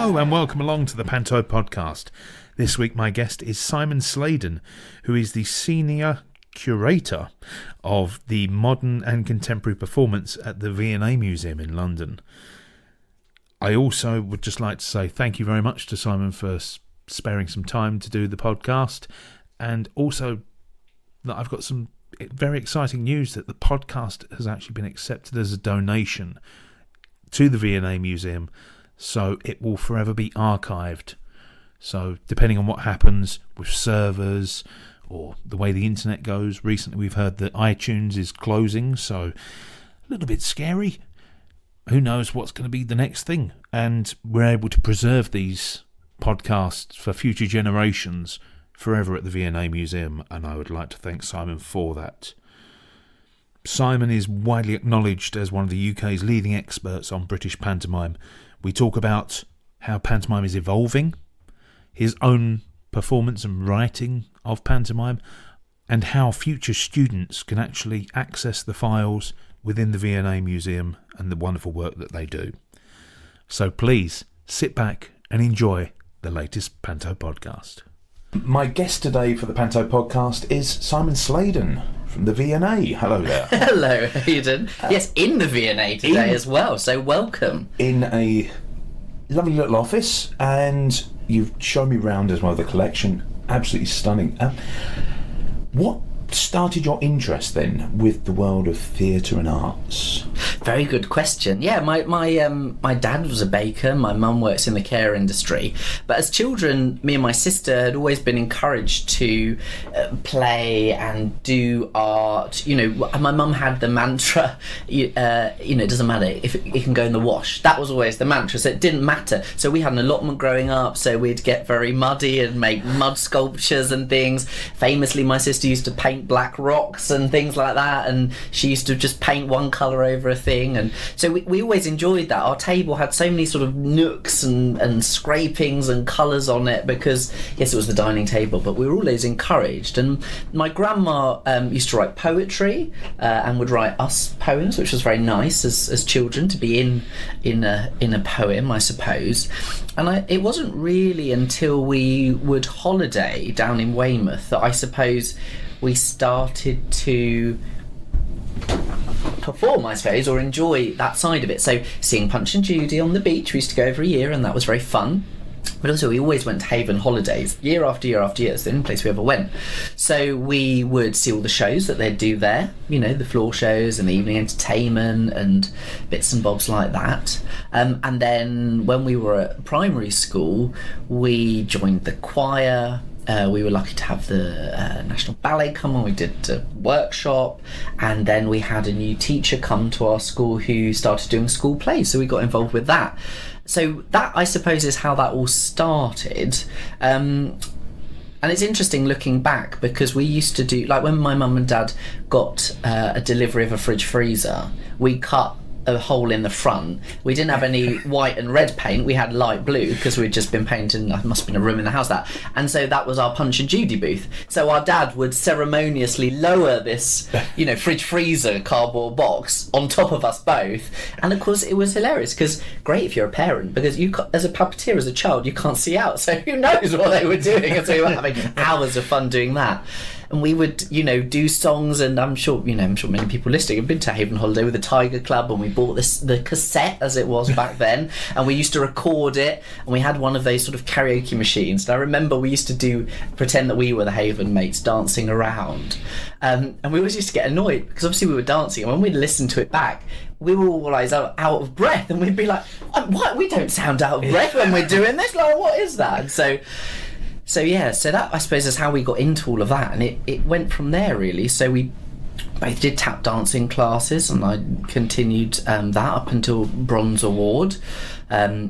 Hello and welcome along to the Panto podcast. This week my guest is Simon Sladen, who is the Senior Curator of the Modern and Contemporary Performance at the V&A Museum in London. I also would just like to say thank you very much to Simon for sparing some time to do the podcast, and also that I've got some very exciting news that the podcast has actually been accepted as a donation to the V&A Museum, so it will forever be archived. So depending on what happens with servers or the way the internet goes, recently we've heard that iTunes is closing, so a little bit scary. Who knows what's going to be the next thing? And we're able to preserve these podcasts for future generations forever at the V&A Museum, and I would like to thank Simon for that. Simon is widely acknowledged as one of the UK's leading experts on British pantomime. We talk about how pantomime is evolving, his own performance and writing of pantomime, and how future students can actually access the files within the V&A Museum and the wonderful work that they do. So please sit back and enjoy the latest Panto podcast. My guest today for the Panto podcast is Simon Sladen from the V&A. Hello there. Hello, Hayden. Yes, in the V&A today as well, so welcome. In a lovely little office, and you've shown me round as well the collection. Absolutely stunning. What started your interest then with the world of theatre and arts? Very good question. Yeah, my dad was a baker, my mum works in the care industry, but as children, me and my sister had always been encouraged to play and do art. You know, my mum had the mantra, it doesn't matter if it can go in the wash. That was always the mantra, so it didn't matter. So we had an allotment growing up, so we'd get very muddy and make mud sculptures and things. Famously, my sister used to paint black rocks and things like that, and she used to just paint one colour over a thing, and so we always enjoyed that. Our table had so many sort of nooks and scrapings and colours on it because, yes, it was the dining table, but we were always encouraged. And my grandma used to write poetry and would write us poems, which was very nice as children to be in a poem, I suppose. And it wasn't really until we would holiday down in Weymouth that I suppose we started to perform, I suppose, or enjoy that side of it. So seeing Punch and Judy on the beach, we used to go every year, and that was very fun. But also we always went to Haven holidays, year after year after year. It's the only place we ever went. So we would see all the shows that they'd do there, you know, the floor shows and the evening entertainment and bits and bobs like that. And then when we were at primary school, we joined the choir. We were lucky to have the National Ballet come on. We did a workshop, and then we had a new teacher come to our school who started doing school plays, so we got involved with that. So that, I suppose, is how that all started. And it's interesting looking back, because we used to do, like when my mum and dad got a delivery of a fridge freezer, we cut a hole in the front. We didn't have any white and red paint, we had light blue because we'd just been painting, there must have been a room in the house that, and so that was our Punch and Judy booth. So our dad would ceremoniously lower this, fridge freezer cardboard box on top of us both, and of course it was hilarious, because great if you're a parent, because you as a puppeteer, as a child, you can't see out, so who knows what they were doing, and so we were having hours of fun doing that. And we would, do songs, and I'm sure many people listening have been to Haven Holiday with the Tiger Club, and we bought the cassette, as it was back then, and we used to record it, and we had one of those sort of karaoke machines. And I remember we used to pretend that we were the Haven mates dancing around, and we always used to get annoyed, because obviously we were dancing, and when we'd listen to it back, we were always out of breath, and we'd be like, what? We don't sound out of breath when we're doing this, like, what is that? And so that, I suppose, is how we got into all of that, and it went from there, really. So we both did tap dancing classes, and I continued that up until Bronze Award.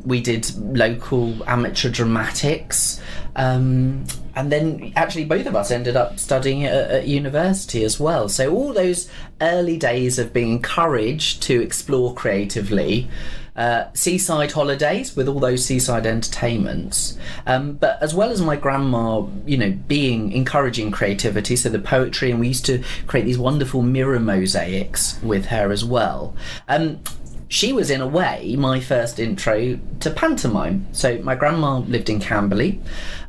We did local amateur dramatics, and then actually both of us ended up studying at university as well. So all those early days of being encouraged to explore creatively, seaside holidays with all those seaside entertainments, but as well as my grandma, being encouraging creativity, so the poetry, and we used to create these wonderful mirror mosaics with her as well. she was in a way my first intro to pantomime. So my grandma lived in Camberley,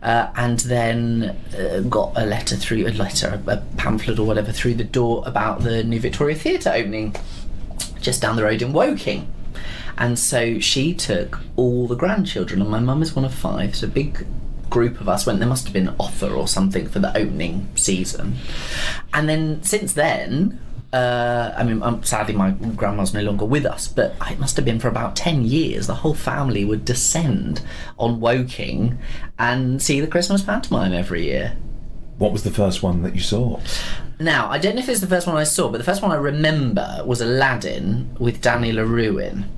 and then got a pamphlet or whatever through the door about the New Victoria Theatre opening just down the road in Woking. And so she took all the grandchildren, and my mum is one of 5, so a big group of us went. There must have been an offer or something for the opening season. And then since then, sadly my grandma's no longer with us, but it must have been for about 10 years, the whole family would descend on Woking and see the Christmas pantomime every year. What was the first one that you saw? Now, I don't know if it's the first one I saw, but the first one I remember was Aladdin with Danny LaRue in.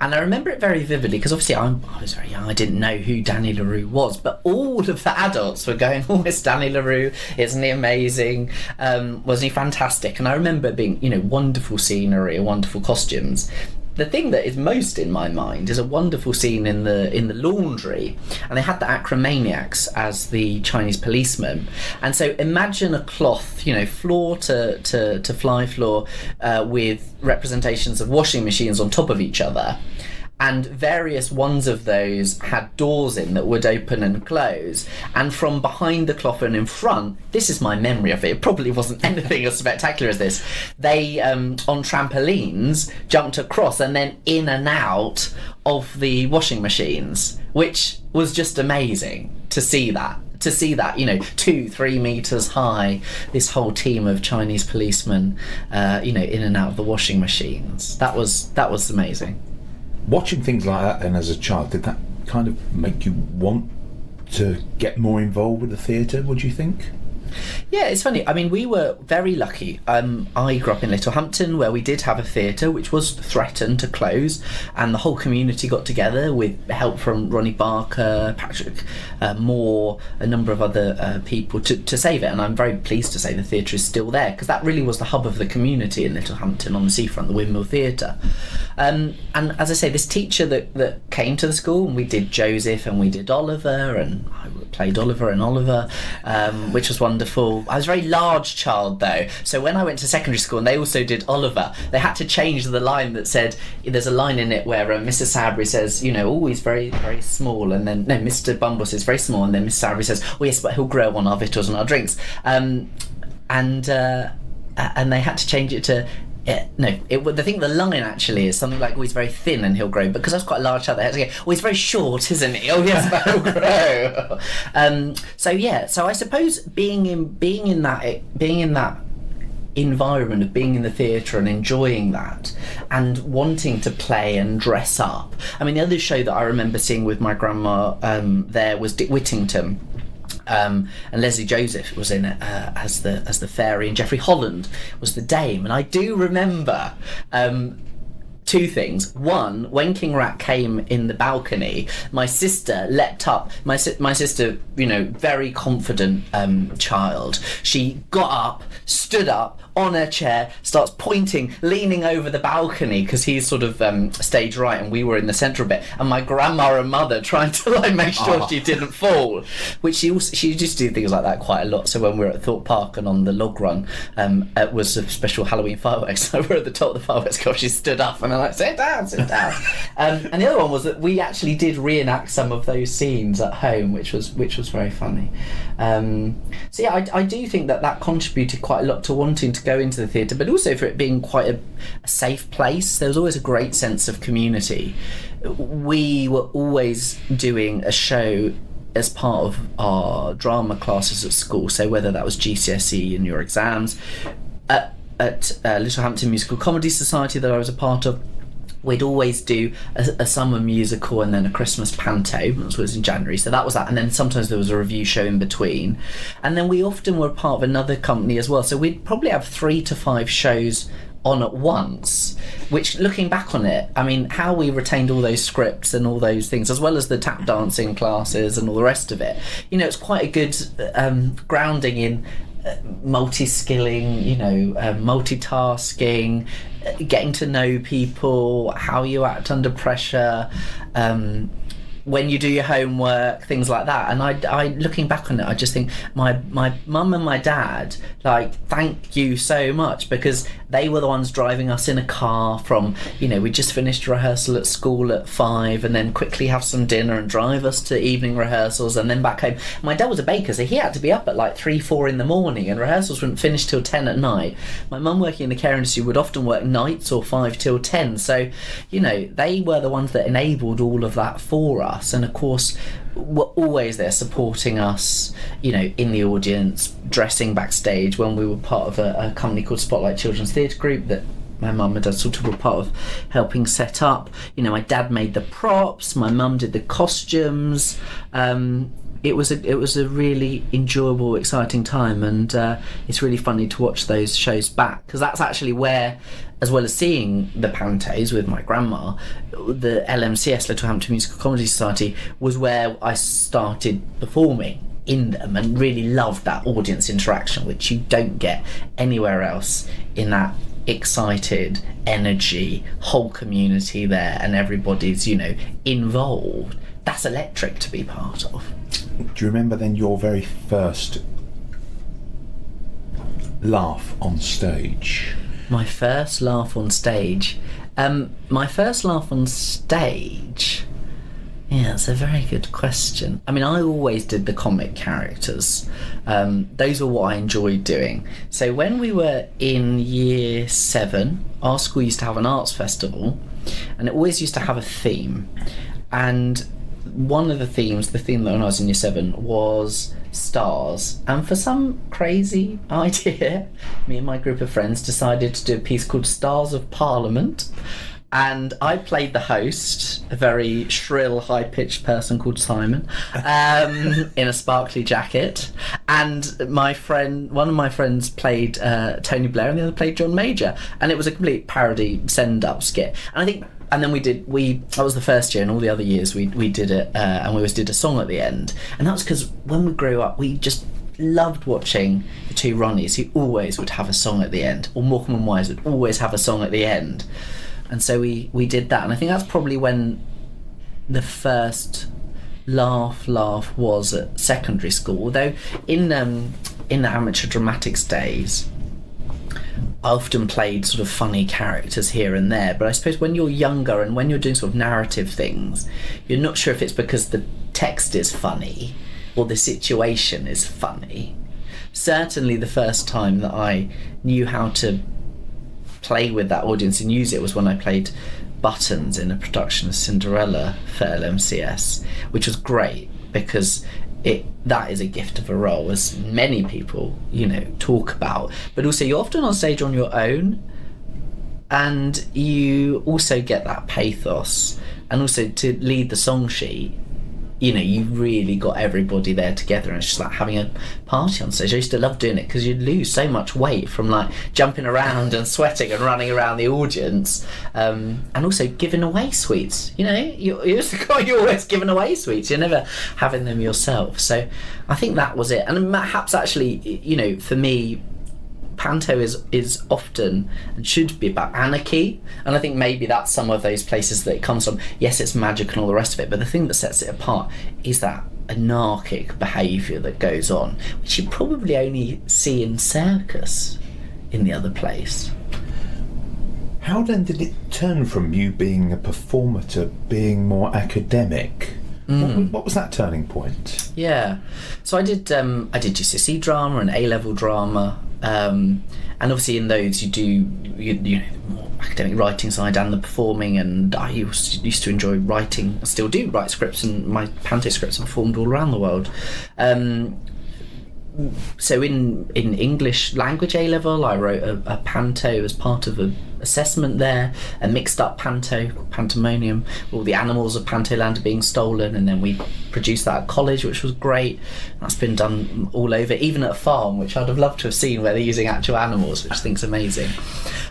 And I remember it very vividly because obviously I was very young. I didn't know who Danny LaRue was, but all of the adults were going, "Oh, it's Danny LaRue! Isn't he amazing? Wasn't he fantastic?" And I remember it being, wonderful scenery, wonderful costumes. The thing that is most in my mind is a wonderful scene in the laundry, and they had the Acromaniacs as the Chinese policemen. And so imagine a cloth, floor to fly floor, with representations of washing machines on top of each other. And various ones of those had doors in that would open and close. And from behind the cloth and in front, this is my memory of it, it probably wasn't anything as spectacular as this, they, on trampolines, jumped across and then in and out of the washing machines, which was just amazing to see that. 2-3 meters high, this whole team of Chinese policemen, in and out of the washing machines. That was amazing. Watching things like that then as a child, did that kind of make you want to get more involved with the theatre, would you think? Yeah, it's funny. I mean, we were very lucky. I grew up in Littlehampton, where we did have a theatre which was threatened to close, and the whole community got together with help from Ronnie Barker, Patrick Moore, a number of other people to save it. And I'm very pleased to say the theatre is still there, because that really was the hub of the community in Littlehampton on the seafront, the Windmill Theatre. And as I say, this teacher that came to the school, and we did Joseph and we did Oliver, and I played Oliver and Oliver, which was wonderful. I was a very large child though, so when I went to secondary school and they also did Oliver, they had to change the line that said, there's a line in it where Mrs. Sowbury says, oh, he's very, very small, and then, no, Mr. Bumble says very small, and then Mrs. Sowbury says, oh yes, but he'll grow on our victuals and our drinks. And they had to change it to, the line actually is something like, oh, he's very thin and he'll grow, because I was quite a large child. They had to go, oh, he's very short, isn't he? Oh yes, but he'll grow. So I suppose being in that environment of being in the theatre and enjoying that and wanting to play and dress up. I mean, the other show that I remember seeing with my grandma there was Dick Whittington. And Leslie Joseph was in it as the fairy, and Geoffrey Holland was the dame. And I do remember two things. One, when King Rat came in the balcony, my sister leapt up. My sister, very confident child. She got up, stood up on her chair, starts pointing, leaning over the balcony, because he's sort of stage right and we were in the central bit, and my grandma and mother trying to make sure she didn't fall, which she used to do things like that quite a lot. So when we were at Thorpe Park and on the log run, it was a special Halloween fireworks, so we're at the top of the fireworks goal, she stood up and I'm like, sit down. And the other one was that we actually did reenact some of those scenes at home, which was very funny. So yeah, I do think that contributed quite a lot to wanting to go into the theatre, but also for it being quite a safe place. There was always a great sense of community. We were always doing a show as part of our drama classes at school, so whether that was GCSE and your exams, at Littlehampton Musical Comedy Society that I was a part of, we'd always do a summer musical and then a Christmas panto, which was in January, so that was that, and then sometimes there was a review show in between, and then we often were part of another company as well, so we'd probably have 3 to 5 shows on at once, which, looking back on it, I mean, how we retained all those scripts and all those things, as well as the tap dancing classes and all the rest of it, it's quite a good grounding in multi-skilling, multitasking, getting to know people, how you act under pressure, when you do your homework, things like that. And I looking back on it, I just think my mum and my dad, thank you so much, because they were the ones driving us in a car from, we just finished rehearsal at school at 5 and then quickly have some dinner and drive us to evening rehearsals and then back home. My dad was a baker, so he had to be up at like 3-4 in the morning, and rehearsals wouldn't finish till 10 at night. My mum, working in the care industry, would often work nights or 5 till 10. So, they were the ones that enabled all of that for us. And of course, were always there supporting us, in the audience, dressing backstage when we were part of a company called Spotlight Children's Theatre Group that my mum and dad sort of were part of helping set up. My dad made the props, my mum did the costumes. It was a really enjoyable, exciting time, and it's really funny to watch those shows back, because that's actually where, as well as seeing the Pantos with my grandma, the LMCS, Littlehampton Musical Comedy Society, was where I started performing in them and really loved that audience interaction, which you don't get anywhere else, in that excited energy, whole community there, and everybody's involved. That's electric to be part of. Do you remember then your very first laugh on stage? My first laugh on stage. Yeah, it's a very good question. I mean, I always did the comic characters. Those were what I enjoyed doing. So when we were in year 7, our school used to have an arts festival, and it always used to have a theme. And one of the themes, the theme that when I was in year 7, was stars. And for some crazy idea, me and my group of friends decided to do a piece called Stars of Parliament. And I played the host, a very shrill, high-pitched person called Simon, in a sparkly jacket. And one of my friends played Tony Blair, and the other played John Major. And it was a complete parody send-up skit. And then that was the first year, and all the other years we did it, and we always did a song at the end. And that was because when we grew up, we just loved watching the two Ronnies, who always would have a song at the end, or Morecambe and Wise would always have a song at the end. And so we did that, and I think that's probably when the first laugh was at secondary school. Although in the amateur dramatics days, I often played sort of funny characters here and there, but I suppose when you're younger and when you're doing sort of narrative things, you're not sure if it's because the text is funny or the situation is funny. Certainly the first time that I knew how to play with that audience and use it was when I played Buttons in a production of Cinderella for LMCS, which was great because that is a gift of a role, as many people talk about, but also you're often on stage on your own, and you also get that pathos, and also to lead the song sheet, you've really got everybody there together, and it's just like having a party on stage. I used to love doing it because you'd lose so much weight from like jumping around and sweating and running around the audience, and also giving away sweets. You're always giving away sweets. You're never having them yourself. So I think that was it. And perhaps actually, for me, Panto is often and should be about anarchy, and I think maybe that's some of those places that it comes from. Yes, it's magic and all the rest of it, but the thing that sets it apart is that anarchic behaviour that goes on, which you probably only see in circus in the other place. How then did it turn from you being a performer to being more academic? What was that turning point? Yeah, so I did GCSE drama and A-level drama, and obviously in those you do the more academic writing side and the performing, and I used to enjoy writing. I still do write scripts, and my Panto scripts are performed all around the world. So in English language A-level, I wrote a Panto as part of an assessment there, a mixed up Panto, Pantomime. All the animals of Pantoland are being stolen, and then we produced that at college, which was great. That's been done all over, even at a farm, which I'd have loved to have seen, where they're using actual animals, which I think is amazing.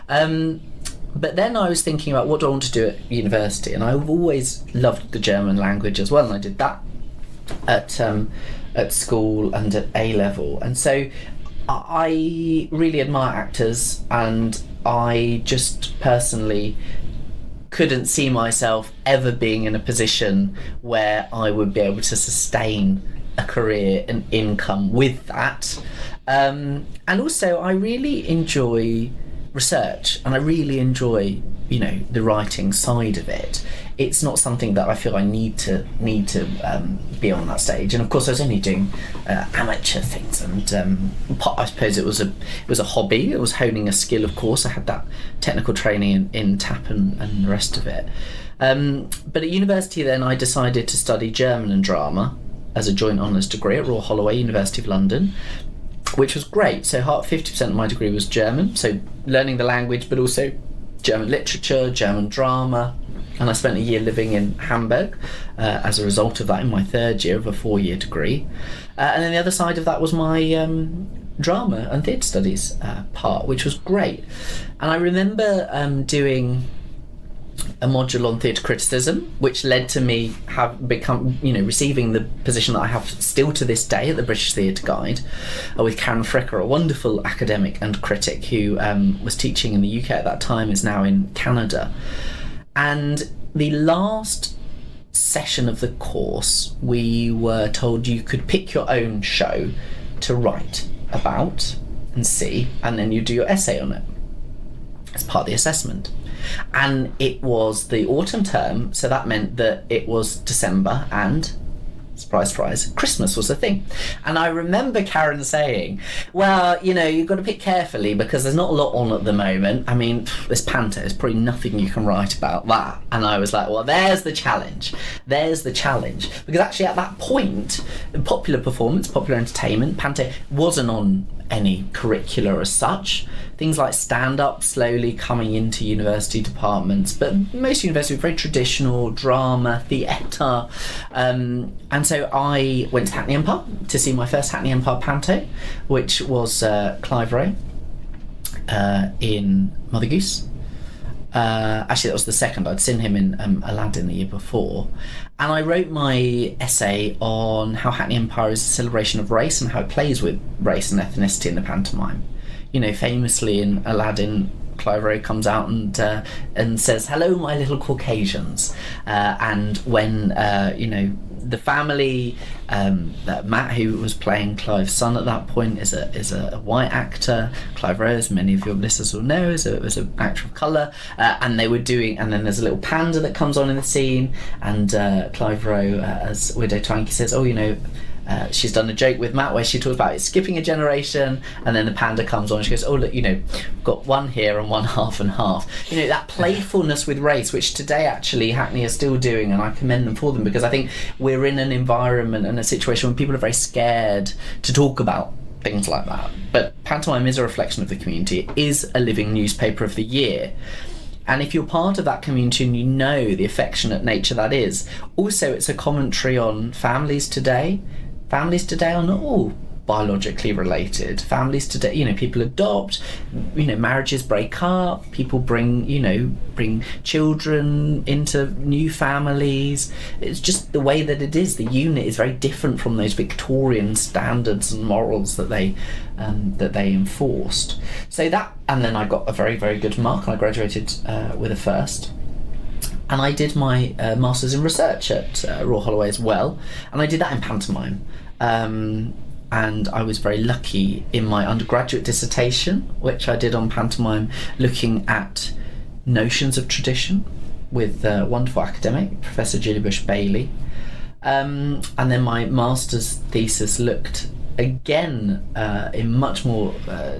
But then I was thinking about what do I want to do at university, and I've always loved the German language as well, and I did that at school and at A-level, and so I really admire actors, and I just personally couldn't see myself ever being in a position where I would be able to sustain a career and income with that, and also I really enjoy research, and I really enjoy, the writing side of it. It's not something that I feel I need to be on that stage. And of course, I was only doing amateur things, and I suppose it was a hobby. It was honing a skill. Of course, I had that technical training in tap and the rest of it. But at university, then I decided to study German and drama as a joint honours degree at Royal Holloway, University of London, which was great. So 50% of my degree was German, so learning the language, but also German literature, German drama. And I spent a year living in Hamburg as a result of that in my third year of a 4-year degree. And then the other side of that was my drama and theatre studies part, which was great. And I remember doing a module on theatre criticism, which led to me receiving the position that I have still to this day at the British Theatre Guide, with Karen Fricker, a wonderful academic and critic who was teaching in the UK at that time, is now in Canada. And the last session of the course, we were told you could pick your own show to write about and see, and then you do your essay on it as part of the assessment. And it was the autumn term, so that meant that it was December, and surprise, surprise, Christmas was a thing. And I remember Karen saying, well, you've got to pick carefully because there's not a lot on at the moment. I mean, this Panto, there's probably nothing you can write about that. And I was like, well, there's the challenge. Because actually at that point, popular performance, popular entertainment, Panto wasn't on any curricula as such. Things like stand-up slowly coming into university departments, but most universities were very traditional, drama, theatre. And so I went to Hackney Empire to see my first Hackney Empire Panto, which was Clive Rowe in Mother Goose. Actually, that was the second. I'd seen him in Aladdin the year before. And I wrote my essay on how Hackney Empire is a celebration of race and how it plays with race and ethnicity in the pantomime. Famously in Aladdin, Clive Rowe comes out and says, "Hello, my little Caucasians." And when the family, Matt, who was playing Clive's son at that point, is a white actor. Clive Rowe, as many of your listeners will know, is an actor of colour, and they were doing. And then there's a little panda that comes on in the scene, and Clive Rowe, as Widow Twanky says, she's done a joke with Matt where she talks about it skipping a generation, and then the panda comes on and she goes, oh look, we've got one here and one half and half. That playfulness with race, which today actually Hackney are still doing, and I commend them for them, because I think we're in an environment and a situation where people are very scared to talk about things like that. But pantomime is a reflection of the community. It is a living newspaper of the year. And if you're part of that community and you know the affectionate nature that is, also it's a commentary on families today. Families today are not all biologically related. Families today, people adopt, marriages break up, people bring children into new families. It's just the way that it is. The unit is very different from those Victorian standards and morals that they enforced. So that, and then I got a very, very good mark, and I graduated with a first. And I did my Masters in Research at Royal Holloway as well, and I did that in pantomime. And I was very lucky in my undergraduate dissertation, which I did on pantomime, looking at notions of tradition with a wonderful academic, Professor Julie Bush-Bailey. And then my master's thesis looked again in much more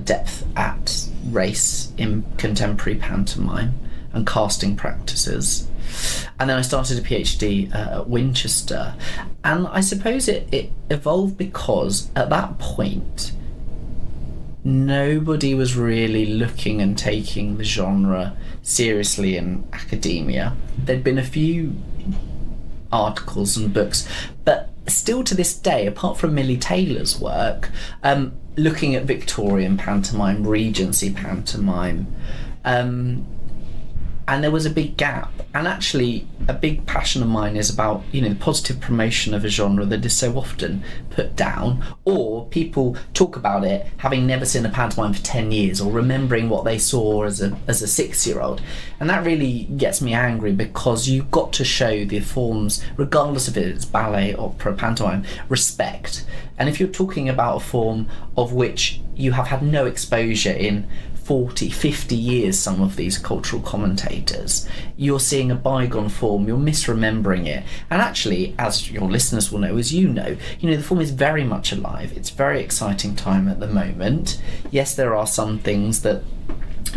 depth at race in contemporary pantomime and casting practices. And then I started a PhD at Winchester, and I suppose it evolved because at that point nobody was really looking and taking the genre seriously in academia. There'd been a few articles and books, but still to this day, apart from Millie Taylor's work, looking at Victorian pantomime, Regency pantomime, and there was a big gap. And actually a big passion of mine is about the positive promotion of a genre that is so often put down, or people talk about it having never seen a pantomime for 10 years or remembering what they saw as a 6-year-old. And that really gets me angry, because you've got to show the forms, regardless if it's ballet, opera, pantomime, respect. And if you're talking about a form of which you have had no exposure in 40, 50 years, some of these cultural commentators. You're seeing a bygone form, you're misremembering it. And actually, as your listeners will know, as you know, the form is very much alive. It's a very exciting time at the moment. Yes, there are some things that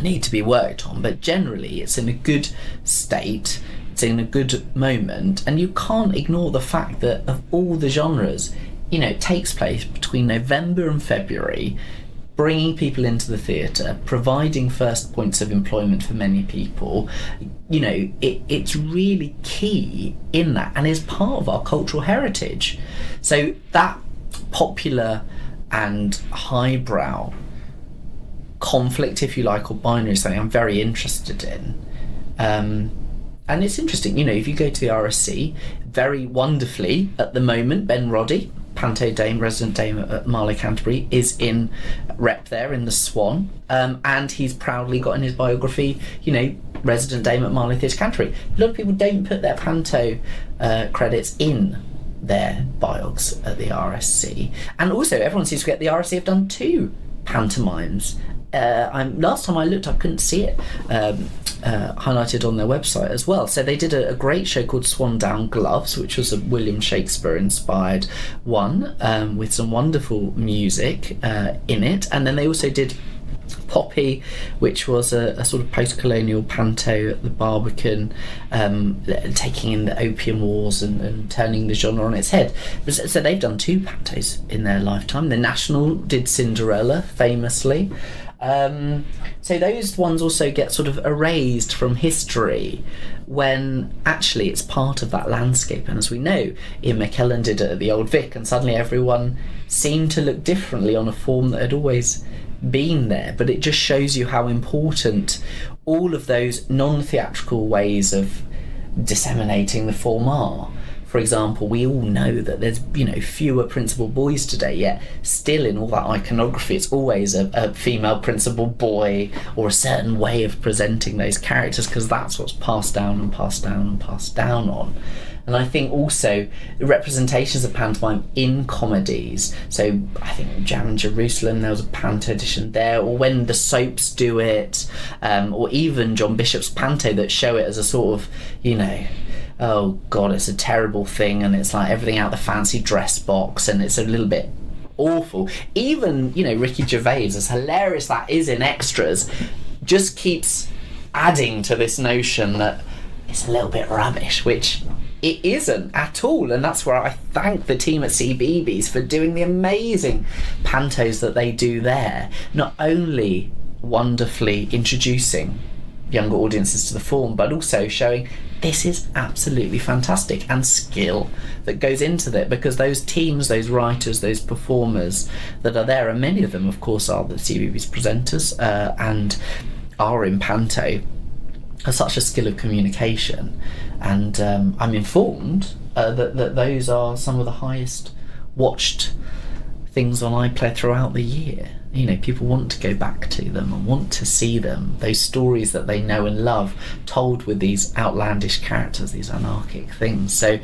need to be worked on, but generally it's in a good state, it's in a good moment, and you can't ignore the fact that of all the genres, it takes place between November and February, bringing people into the theatre, providing first points of employment for many people. It's really key in that, and is part of our cultural heritage. So that popular and highbrow conflict, if you like, or binary, is something I'm very interested in. And it's interesting, if you go to the RSC, very wonderfully at the moment, Ben Roddy, Panto Dame, resident Dame at Marlow Canterbury, is in rep there in the Swan, and he's proudly got in his biography, resident Dame at Marlow Theatre Canterbury. A lot of people don't put their Panto credits in their biogs at the RSC, and also everyone seems to forget the RSC have done 2 pantomimes. Last time I looked, I couldn't see it highlighted on their website as well. So they did a great show called Swan Down Gloves, which was a William Shakespeare inspired one, with some wonderful music in it. And then they also did Poppy, which was a sort of post-colonial panto at the Barbican, taking in the Opium Wars and turning the genre on its head. So they've done 2 pantos in their lifetime. The National did Cinderella famously. So those ones also get sort of erased from history when actually it's part of that landscape. And as we know, Ian McKellen did it at the Old Vic, and suddenly everyone seemed to look differently on a form that had always been there. But it just shows you how important all of those non-theatrical ways of disseminating the form are. For example, we all know that there's fewer principal boys today, yet still in all that iconography it's always a female principal boy, or a certain way of presenting those characters, because that's what's passed down and passed down and passed down on. And I think also the representations of pantomime in comedies, so I think Jam in Jerusalem, there was a panto edition there, or when the soaps do it, or even John Bishop's panto that show it as a sort of, oh god, it's a terrible thing, and it's like everything out the fancy dress box, and it's a little bit awful. Even, Ricky Gervais, as hilarious that is in extras, just keeps adding to this notion that it's a little bit rubbish, which it isn't at all. And that's where I thank the team at CBeebies for doing the amazing pantos that they do there, not only wonderfully introducing younger audiences to the form, but also showing this is absolutely fantastic, and skill that goes into that, because those teams, those writers, those performers that are there, and many of them of course are the CBeebies presenters and are in panto, are such a skill of communication. And I'm informed that those are some of the highest watched things on iPlayer throughout the year. People want to go back to them and want to see them, those stories that they know and love, told with these outlandish characters, these anarchic things. So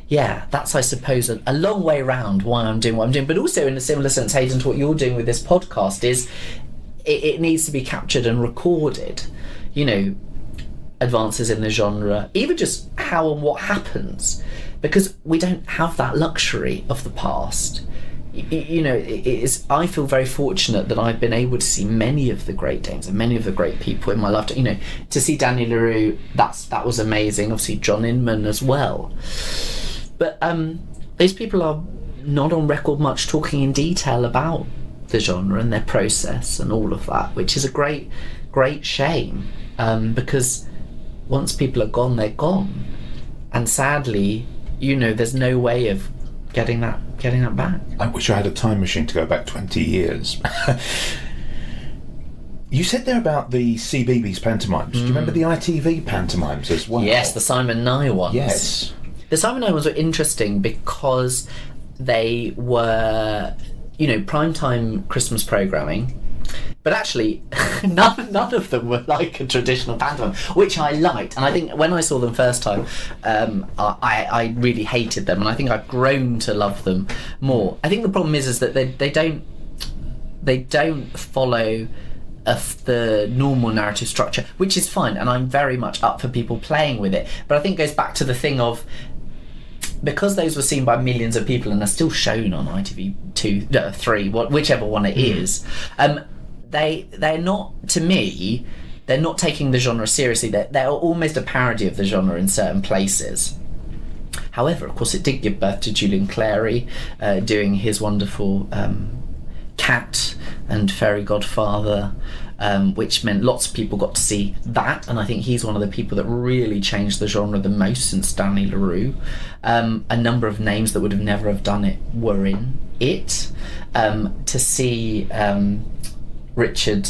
yeah, that's, I suppose, a long way around why I'm doing what I'm doing. But also in a similar sense, Hayden, to what you're doing with this podcast, is it needs to be captured and recorded, advances in the genre, even just how and what happens, because we don't have that luxury of the past. It is, I feel very fortunate that I've been able to see many of the great dames and many of the great people in my lifetime. To see Daniel Leroux, that was amazing. Obviously John Inman as well. But those people are not on record much talking in detail about the genre and their process and all of that, which is a great shame, because once people are gone, they're gone. And sadly, there's no way of getting that back. I wish I had a time machine to go back 20 years. You said there about the CBeebies pantomimes. Do you remember the ITV pantomimes as well? Yes, the Simon Nye ones. Yes. The Simon Nye ones were interesting because they were, primetime Christmas programming. But actually, none of them were like a traditional pantomime, which I liked. And I think when I saw them first time, I really hated them, and I think I've grown to love them more. I think the problem is that they don't follow the normal narrative structure, which is fine, and I'm very much up for people playing with it. But I think it goes back to the thing of, because those were seen by millions of people and are still shown on ITV2, 3, whichever one it is, they're not, to me, they're not taking the genre seriously. They're almost a parody of the genre in certain places. However, of course, it did give birth to Julian Clary doing his wonderful Cat and Fairy Godfather, which meant lots of people got to see that, and I think he's one of the people that really changed the genre the most since Stanley LaRue. A number of names that would have never have done it were in it. To see Richard,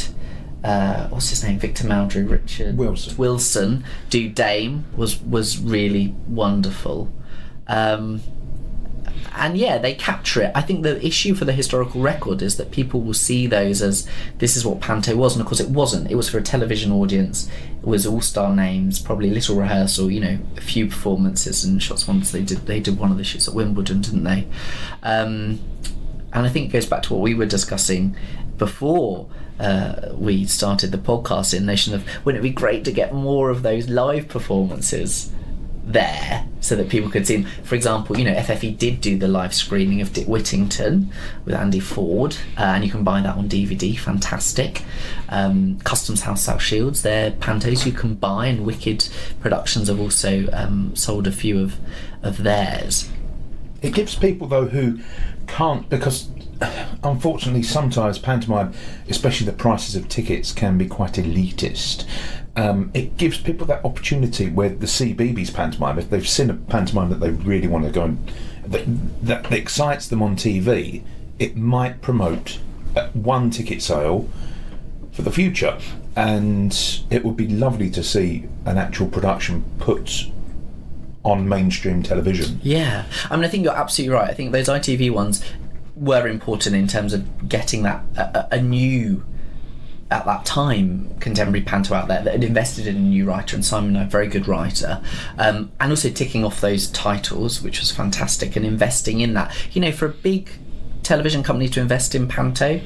what's his name? Victor Mowdrey, Richard Wilson do Dame was really wonderful. And yeah, they capture it. I think the issue for the historical record is that people will see those as, this is what Panto was, and of course it wasn't. It was for a television audience. It was all-star names, probably little rehearsal, a few performances and shots. Once they did one of the shoots at Wimbledon, didn't they? And I think it goes back to what we were discussing before we started the podcast, in notion of, wouldn't it be great to get more of those live performances there so that people could see them? For example, FFE did do the live screening of Dick Whittington with Andy Ford, and you can buy that on DVD. Fantastic. Customs House South Shields, they're pantos you can buy, and Wicked Productions have also sold a few of theirs. It gives people, though, who can't, because unfortunately sometimes pantomime, especially the prices of tickets, can be quite elitist. It gives people that opportunity where the CBeebies pantomime, if they've seen a pantomime that they really want to go and that excites them on TV, it might promote one ticket sale for the future, and it would be lovely to see an actual production put on mainstream television. Yeah, I think you're absolutely right. I think those ITV ones were important in terms of getting that a new, at that time, contemporary panto out there that had invested in a new writer, and Simon, a very good writer, and also ticking off those titles, which was fantastic, and investing in that. For a big television company to invest in panto,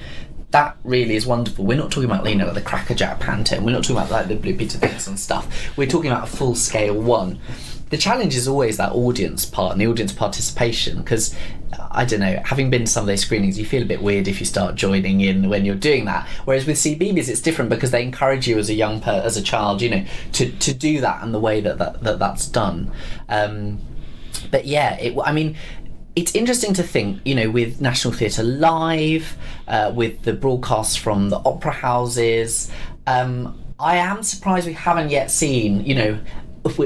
that really is wonderful. We're not talking about like the Crackerjack panto, and we're not talking about like the Blue Peter things and stuff. We're talking about a full scale one. The challenge is always that audience part and the audience participation, because I don't know, having been to some of those screenings, you feel a bit weird if you start joining in when you're doing that. Whereas with CBeebies, it's different, because they encourage you as a child, to do that, and the way that's done. But yeah, it's interesting to think, with National Theatre Live, with the broadcasts from the opera houses. I am surprised we haven't yet seen,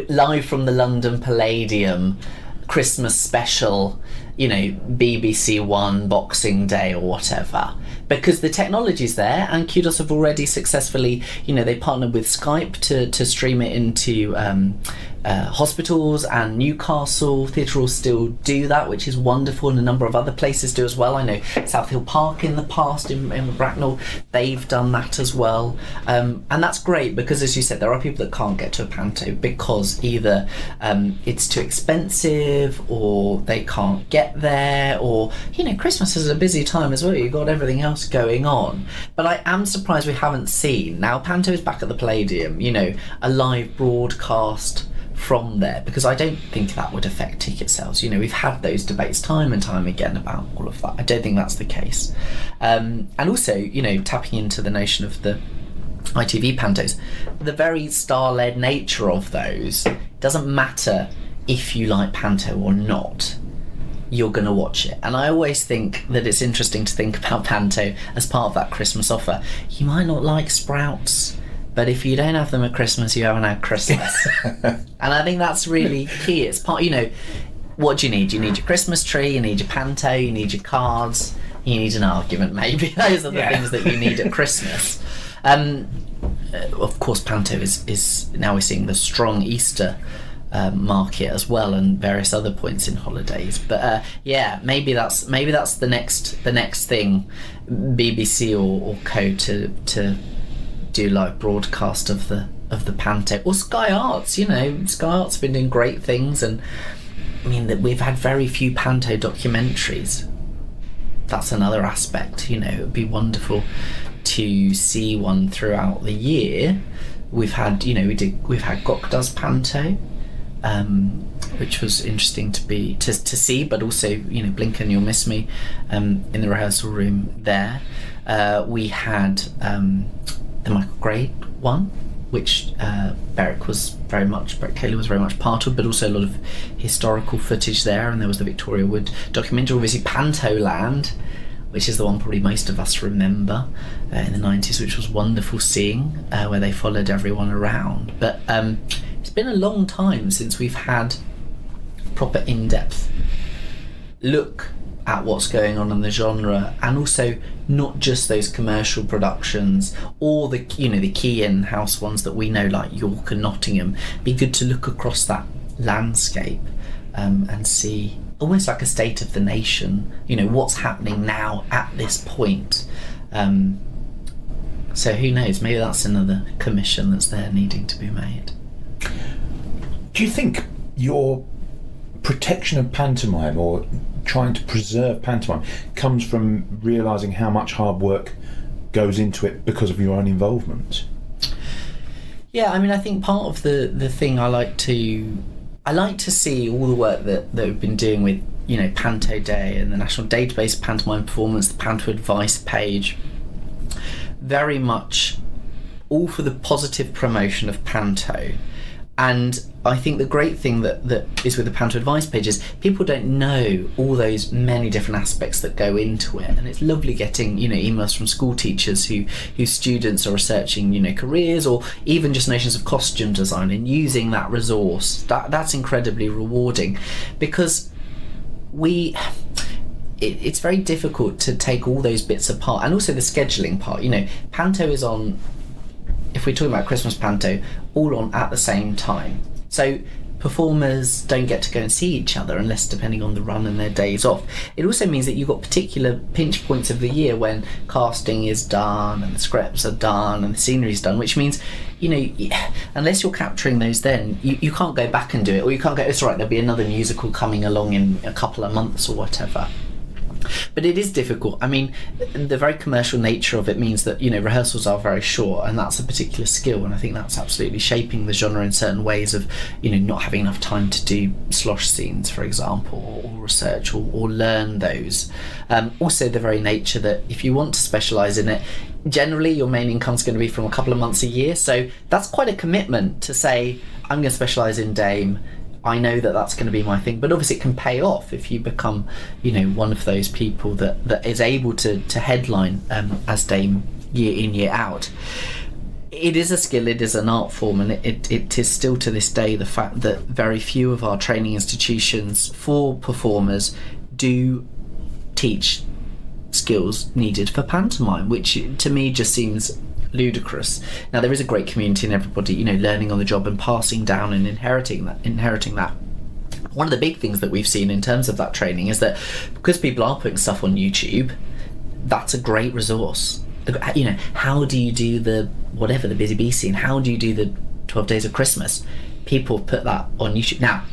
live from the London Palladium Christmas special, BBC One Boxing Day or whatever, because the technology's there, and Kudos have already successfully, they partnered with Skype to stream it into hospitals, and Newcastle Theatre will still do that, which is wonderful, and a number of other places do as well. I know South Hill Park in the past, in Bracknell, they've done that as well, and that's great, because as you said, there are people that can't get to a panto because either it's too expensive, or they can't get there, or Christmas is a busy time as well, you've got everything else going on. But I am surprised we haven't seen, now Panto is back at the Palladium, a live broadcast from there, because I don't think that would affect ticket sales. We've had those debates time and time again about all of that. I don't think that's the case. And also, tapping into the notion of the ITV pantos, the very star-led nature of those, doesn't matter if you like panto or not, you're going to watch it. And I always think that it's interesting to think about panto as part of that Christmas offer. You might not like Sprouts, but if you don't have them at Christmas, you haven't had Christmas. And I think that's really key. It's part, what do you need? You need your Christmas tree, you need your panto, you need your cards, you need an argument, maybe. Those are the things that you need at Christmas. Of course, panto is now we're seeing the strong Easter market as well, and various other points in holidays. But maybe that's the next thing, BBC or co to do live broadcast of the panto, or Sky Arts. Sky Arts have been doing great things, and that we've had very few panto documentaries. That's another aspect. It would be wonderful to see one throughout the year, we've had Gok does Panto, which was interesting to see, but also Blink and You'll Miss Me in the rehearsal room there. We had the Michael Gray one, which Beric Cayley was very much part of, but also a lot of historical footage there, and there was the Victoria Wood documentary, obviously Panto Land, which is the one probably most of us remember in the 90s, which was wonderful seeing, where they followed everyone around. But it's been a long time since we've had proper in-depth look at what's going on in the genre, and also not just those commercial productions or the key in-house ones that we know, like York and Nottingham. Be good to look across that landscape and see almost like a state of the nation, what's happening now at this point. So who knows, maybe that's another commission that's there needing to be made. Do you think your protection of pantomime, or trying to preserve pantomime, comes from realising how much hard work goes into it because of your own involvement? Yeah, I mean, I think part of the thing I like to see all the work that we've been doing with Panto Day and the National Database of Pantomime Performance, the Panto Advice page, very much all for the positive promotion of Panto. And I think the great thing that is with the Panto Advice page is people don't know all those many different aspects that go into it, and it's lovely getting emails from school teachers whose students are researching careers, or even just notions of costume design, and using that resource. That's incredibly rewarding, because it's very difficult to take all those bits apart, and also the scheduling part. Panto is on, if we're talking about Christmas Panto, all on at the same time. So performers don't get to go and see each other unless depending on the run and their days off. It also means that you've got particular pinch points of the year when casting is done and the scripts are done and the scenery is done, which means, unless you're capturing those then, you can't go back and do it, or you can't go, it's all right, there'll be another musical coming along in a couple of months or whatever. But it is difficult. I mean, the very commercial nature of it means that rehearsals are very short, and that's a particular skill, and I think that's absolutely shaping the genre in certain ways of not having enough time to do slosh scenes, for example, or research or learn those. Also the very nature that if you want to specialise in it, generally your main income is going to be from a couple of months a year, so that's quite a commitment to say, I'm going to specialise in Dame. I know that that's going to be my thing, but obviously it can pay off if you become, one of those people that is able to headline as Dame year in, year out. It is a skill, it is an art form, and it is still to this day the fact that very few of our training institutions for performers do teach skills needed for pantomime, which to me just seems ludicrous. Now, there is a great community and everybody learning on the job and passing down and inheriting that. One of the big things that we've seen in terms of that training is that because people are putting stuff on YouTube, that's a great resource. How do you do the Busy Bee scene, how do you do the 12 Days of Christmas? People put that on YouTube now,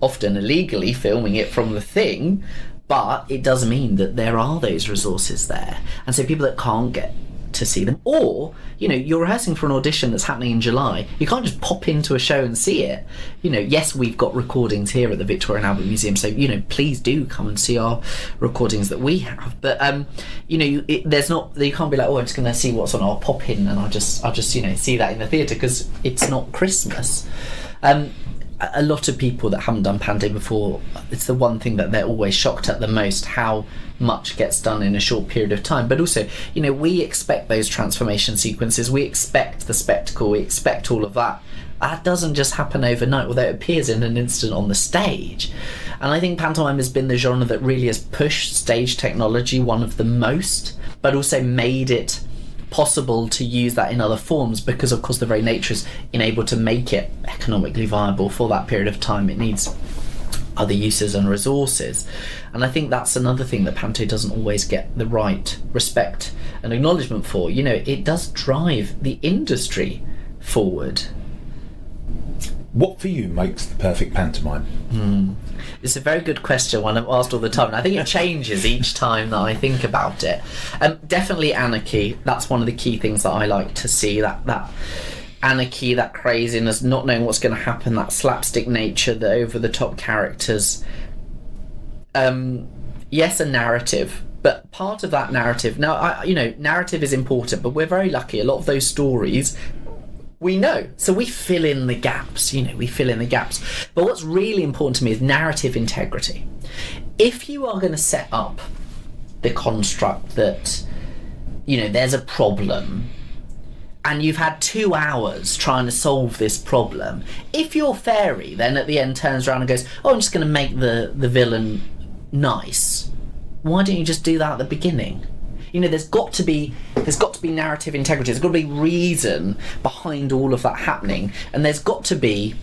often illegally filming it from the thing, but it does mean that there are those resources there, and so people that can't get to see them, or you're rehearsing for an audition that's happening in July, you can't just pop into a show and see it. Yes, we've got recordings here at the Victoria and Albert Museum, so please do come and see our recordings that we have, but there's not, you can't be like, oh, I'm just going to see what's on, I'll pop in and I'll just see that in the theatre, because it's not Christmas. A lot of people that haven't done Panto before, it's the one thing that they're always shocked at the most, how much gets done in a short period of time. But also, we expect those transformation sequences, we expect the spectacle, we expect all of that. That doesn't just happen overnight, although it appears in an instant on the stage. And I think pantomime has been the genre that really has pushed stage technology one of the most, but also made it possible to use that in other forms, because of course the very nature is able to make it economically viable for that period of time. It needs other uses and resources, and I think that's another thing that Panto doesn't always get the right respect and acknowledgement for. It does drive the industry forward. What for you makes the perfect pantomime? It's a very good question, one I'm asked all the time, and I think it changes each time that I think about it. Definitely anarchy. That's one of the key things that I like to see. That anarchy, that craziness, not knowing what's going to happen, that slapstick nature, the over-the-top characters. Yes, a narrative. But part of that narrative, now, narrative is important, but we're very lucky. A lot of those stories we know, so we fill in the gaps. But what's really important to me is narrative integrity. If you are going to set up the construct that, there's a problem, and you've had 2 hours trying to solve this problem, if your fairy then at the end turns around and goes, "Oh, I'm just going to make the villain nice," why don't you just do that at the beginning? There's got to be narrative integrity. There's got to be reason behind all of that happening, and there's got to be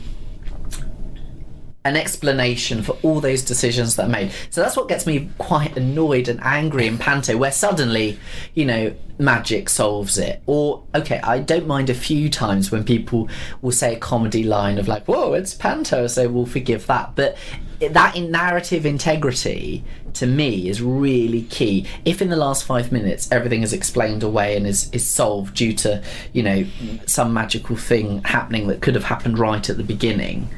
an explanation for all those decisions that are made. So that's what gets me quite annoyed and angry in Panto, where suddenly, magic solves it. Or, okay, I don't mind a few times when people will say a comedy line of like, "Whoa, it's Panto," so we'll forgive that. But that in narrative integrity, to me, is really key. If in the last 5 minutes everything is explained away and is solved due to, some magical thing happening that could have happened right at the beginning,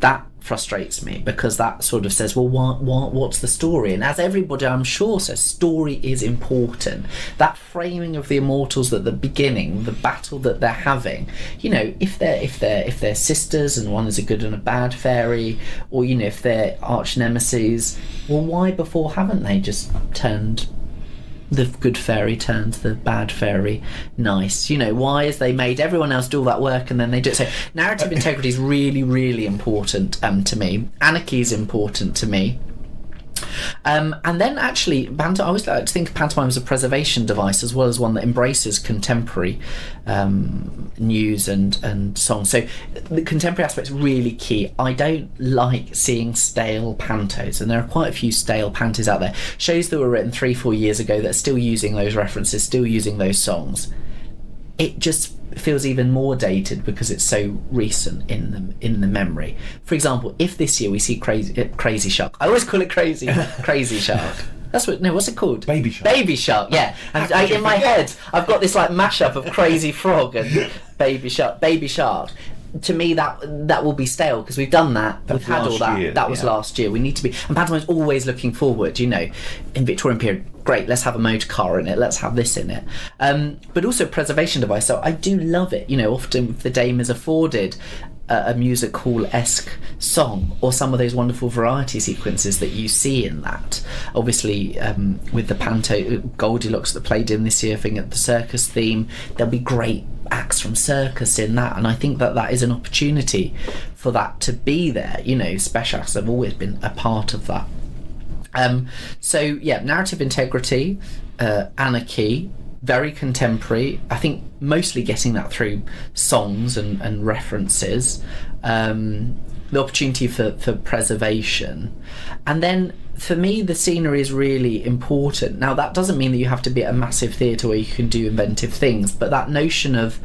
that frustrates me, because that sort of says, well, what's the story? And as everybody, I'm sure, says, story is important. That framing of the immortals at the beginning, the battle that they're having, if they're sisters and one is a good and a bad fairy, or if they're arch nemesis, well, why before haven't they just turned the good fairy turns the bad fairy nice? Why is they made everyone else do all that work and then they do it? So narrative integrity is really, really important to me. Anarchy is important to me. And then actually, I always like to think of pantomime as a preservation device, as well as one that embraces contemporary news and songs. So the contemporary aspect is really key. I don't like seeing stale pantos, and there are quite a few stale pantos out there. Shows that were written 3-4 years ago that are still using those references, still using those songs. It just feels even more dated because it's so recent in the memory. For example, if this year we see Crazy Shark, I always call it Crazy Shark. What's it called? Baby Shark. Baby Shark, yeah. And in my head, I've got this like mashup of Crazy Frog and Baby Shark. Baby Shark. To me, that will be stale because we've done that. We've had all that. Year, that was last year. We need to be. And pantomime's always looking forward. In Victorian period, great. Let's have a motor car in it. Let's have this in it. But also preservation device. So I do love it. Often if the dame is afforded a music hall-esque song, or some of those wonderful variety sequences that you see in that. Obviously, with the Panto Goldilocks that played in this year, thing at the circus theme, there'll be great acts from circus in that, and I think that is an opportunity for that to be there. Special acts have always been a part of that. Narrative integrity, anarchy, very contemporary. I think mostly getting that through songs and references. The opportunity for preservation. And then for me, the scenery is really important. Now, that doesn't mean that you have to be at a massive theatre where you can do inventive things, but that notion of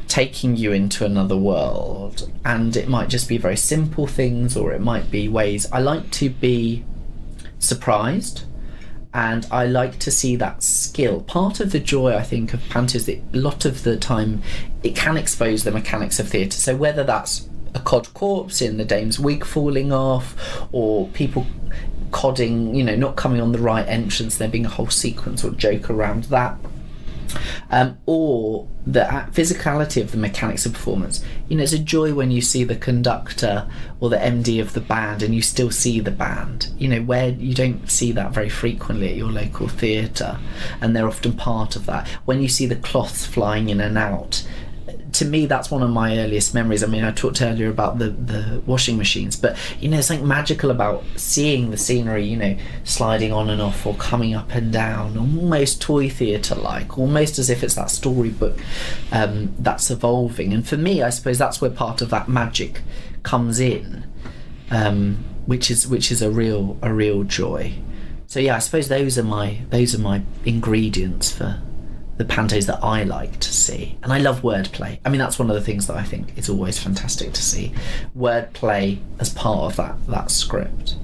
taking you into another world, and it might just be very simple things, or it might be ways. I like to be surprised, and I like to see that skill. Part of the joy, I think, of Panto is that a lot of the time it can expose the mechanics of theatre. So whether that's a cod corpse in the dame's wig falling off, or people codding, not coming on the right entrance, there being a whole sequence or joke around that, or the physicality of the mechanics of performance. It's a joy when you see the conductor or the MD of the band and you still see the band, where you don't see that very frequently at your local theatre, and they're often part of that. When you see the cloths flying in and out, to me, that's one of my earliest memories. I mean, I talked earlier about the washing machines, but there's something magical about seeing the scenery, sliding on and off or coming up and down, almost toy theatre-like, almost as if it's that storybook that's evolving. And for me, I suppose that's where part of that magic comes in, which is a real joy. So yeah, I suppose those are my ingredients for the pantos that I like to see. And I love wordplay. I mean, that's one of the things that I think is always fantastic to see. Wordplay as part of that script.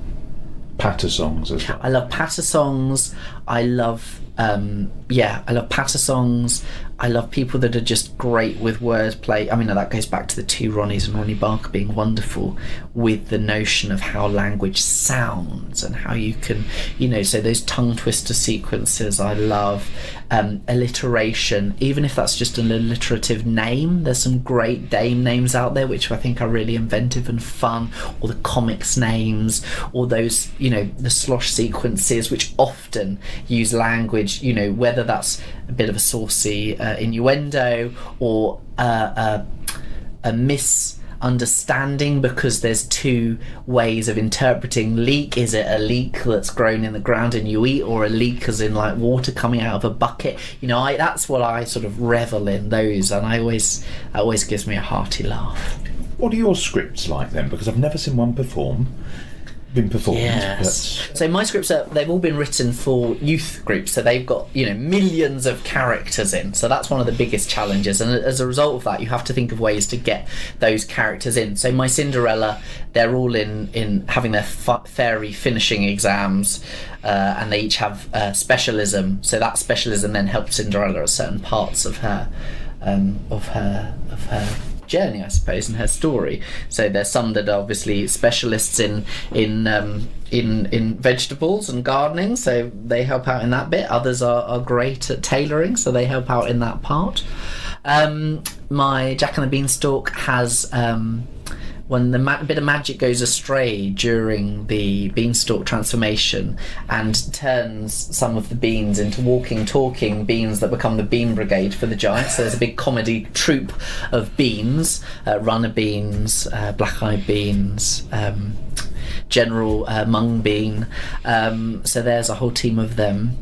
Patter songs as well. I love patter songs. I love patter songs. I love people that are just great with wordplay. I mean, that goes back to the two Ronnies and Ronnie Barker being wonderful with the notion of how language sounds and how you can, so those tongue twister sequences I love. Alliteration, even if that's just an alliterative name. There's some great dame names out there which I think are really inventive and fun, or the comics names, or those, the slosh sequences which often use language, whether that's a bit of a saucy innuendo or a misunderstanding because there's two ways of interpreting leek. Is it a leek that's grown in the ground and you eat, or a leek as in like water coming out of a bucket? That's what I sort of revel in, those, and that always gives me a hearty laugh. What are your scripts like then? Because I've never seen one been performed. Yes. So my scripts they've all been written for youth groups, so they've got millions of characters in, so that's one of the biggest challenges, and as a result of that you have to think of ways to get those characters in. So my Cinderella, they're all in having their fairy finishing exams, and they each have specialism, so that specialism then helps Cinderella at certain parts of her journey, I suppose, and her story. So there's some that are obviously specialists in vegetables and gardening, so they help out in that bit. Others are great at tailoring, so they help out in that part. My Jack and the Beanstalk has when the bit of magic goes astray during the beanstalk transformation and turns some of the beans into walking, talking beans that become the Bean Brigade for the Giants. So there's a big comedy troupe of beans, runner beans, black-eyed beans, General Mung Bean. So there's a whole team of them.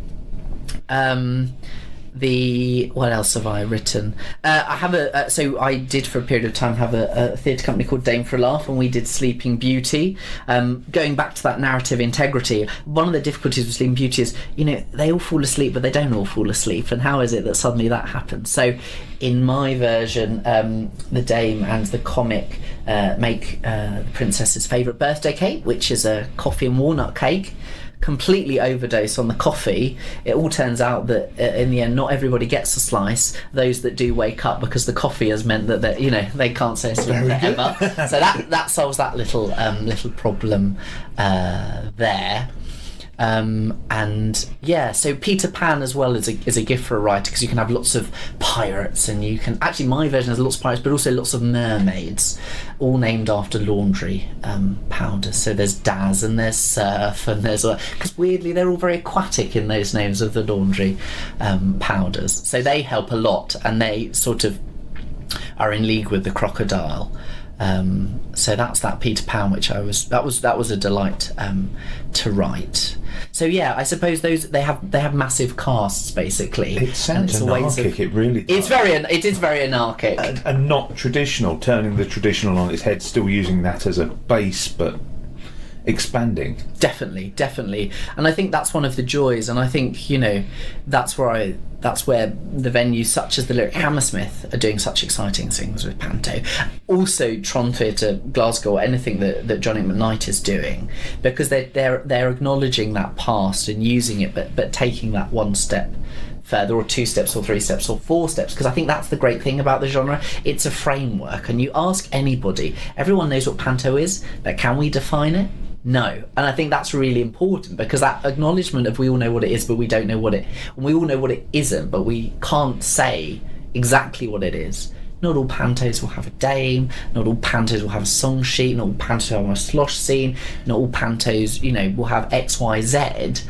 What else have I written? I have so I did for a period of time have a theatre company called Dame for a Laugh, and we did Sleeping Beauty. Going back to that narrative integrity, one of the difficulties with Sleeping Beauty is, they all fall asleep, but they don't all fall asleep, and how is it that suddenly that happens? So in my version, the Dame and the comic make the princess's favourite birthday cake, which is a coffee and walnut cake. Completely overdose on the coffee. It all turns out that in the end not everybody gets a slice. Those that do wake up because the coffee has meant that they can't stay asleep forever. So that solves that little problem there. So Peter Pan as well is a gift for a writer, because you can have lots of pirates, and you can actually, my version has lots of pirates but also lots of mermaids, all named after laundry powders. So there's Daz and there's Surf, and there's because weirdly they're all very aquatic in those names of the laundry powders, so they help a lot, and they sort of are in league with the crocodile. So that's that Peter Pan, which that was a delight to write. So yeah, I suppose they have massive casts basically. It sounds anarchic. It really does. It is very anarchic and not traditional. Turning the traditional on its head, still using that as a base, but expanding. Definitely, and I think that's one of the joys. And I think that's where the venues such as the Lyric Hammersmith are doing such exciting things with Panto. Also Tron Theatre Glasgow, or anything that Johnny McKnight is doing, because they're acknowledging that past and using it, but taking that one step further, or 2 steps, or 3 steps, or 4 steps, because I think that's the great thing about the genre. It's a framework, and you ask anybody, everyone knows what Panto is, but can we define it? No. And I think that's really important, because that acknowledgement of we all know what it is but we don't know what it, and we all know what it isn't but we can't say exactly what it is. Not all pantos will have a dame, not all pantos will have a song sheet, not all pantos will have a slosh scene, not all pantos will have XYZ,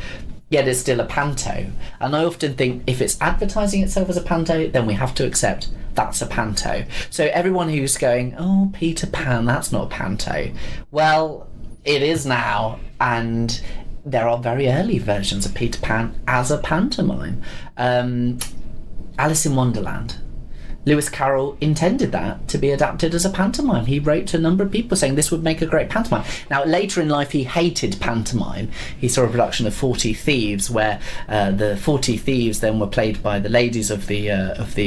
yet it's still a panto. And I often think if it's advertising itself as a panto, then we have to accept that's a panto. So everyone who's going, oh, Peter Pan, that's not a panto, well, it is now, and there are very early versions of Peter Pan as a pantomime. Alice in Wonderland. Lewis Carroll intended that to be adapted as a pantomime. He wrote to a number of people saying this would make a great pantomime. Now, later in life, he hated pantomime. He saw a production of 40 Thieves, where the 40 Thieves then were played by the ladies of the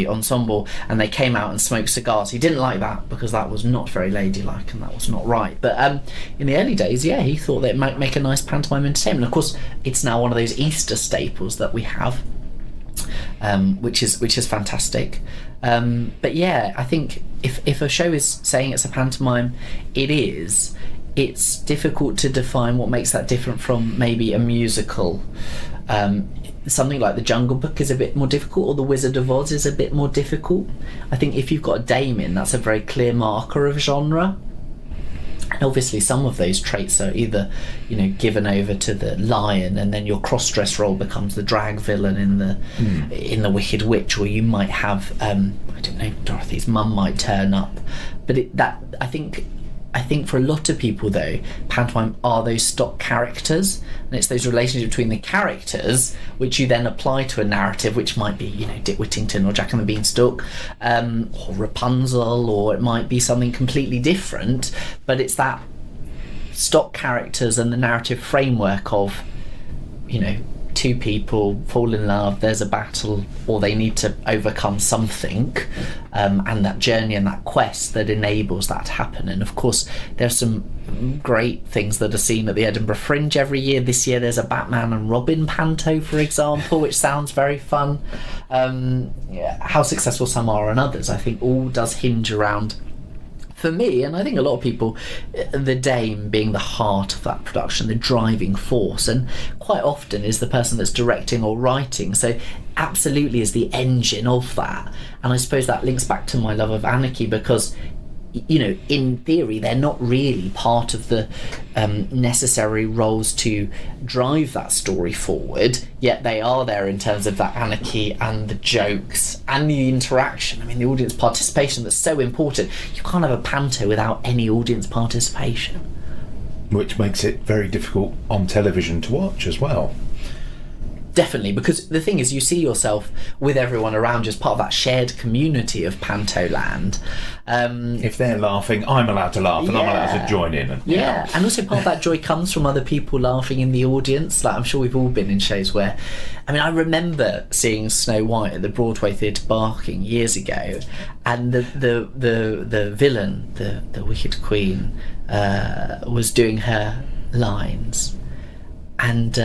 ensemble, and they came out and smoked cigars. He didn't like that because that was not very ladylike and that was not right. But in the early days, yeah, he thought that it might make a nice pantomime entertainment. Of course, it's now one of those Easter staples that we have, which is fantastic. But yeah, I think if a show is saying it's a pantomime, it's difficult to define what makes that different from maybe a musical. Something like The Jungle Book is a bit more difficult, or The Wizard of Oz is a bit more difficult. I think if you've got a dame in, that's a very clear marker of genre. And obviously some of those traits are either, given over to the lion, and then your cross-dress role becomes the drag villain in the Wicked Witch, or you might have I don't know, Dorothy's mum might turn up. But I think for a lot of people though, pantomime are those stock characters, and it's those relationships between the characters which you then apply to a narrative, which might be Dick Whittington or Jack and the Beanstalk, or Rapunzel, or it might be something completely different, but it's that stock characters and the narrative framework of two people fall in love, there's a battle, or they need to overcome something, and that journey and that quest that enables that to happen. And of course there's some great things that are seen at the Edinburgh Fringe every year. This year there's a Batman and Robin panto, for example, which sounds very fun. How successful some are and others, I think all does hinge around, for me, and I think a lot of people, the dame being the heart of that production, the driving force, and quite often is the person that's directing or writing, so absolutely is the engine of that. And I suppose that links back to my love of Anarchy, because in theory they're not really part of the necessary roles to drive that story forward, yet they are there in terms of that anarchy and the jokes and the interaction. I mean, the audience participation, that's so important. You can't have a panto without any audience participation, which makes it very difficult on television to watch as well. Definitely, because the thing is, you see yourself with everyone around you as part of that shared community of Pantoland. If they're laughing, I'm allowed to laugh, and I'm allowed to join in. And also part of that joy comes from other people laughing in the audience. Like, I'm sure we've all been in shows where, I remember seeing Snow White at the Broadway Theatre Barking years ago, and the villain, the Wicked Queen, was doing her lines. And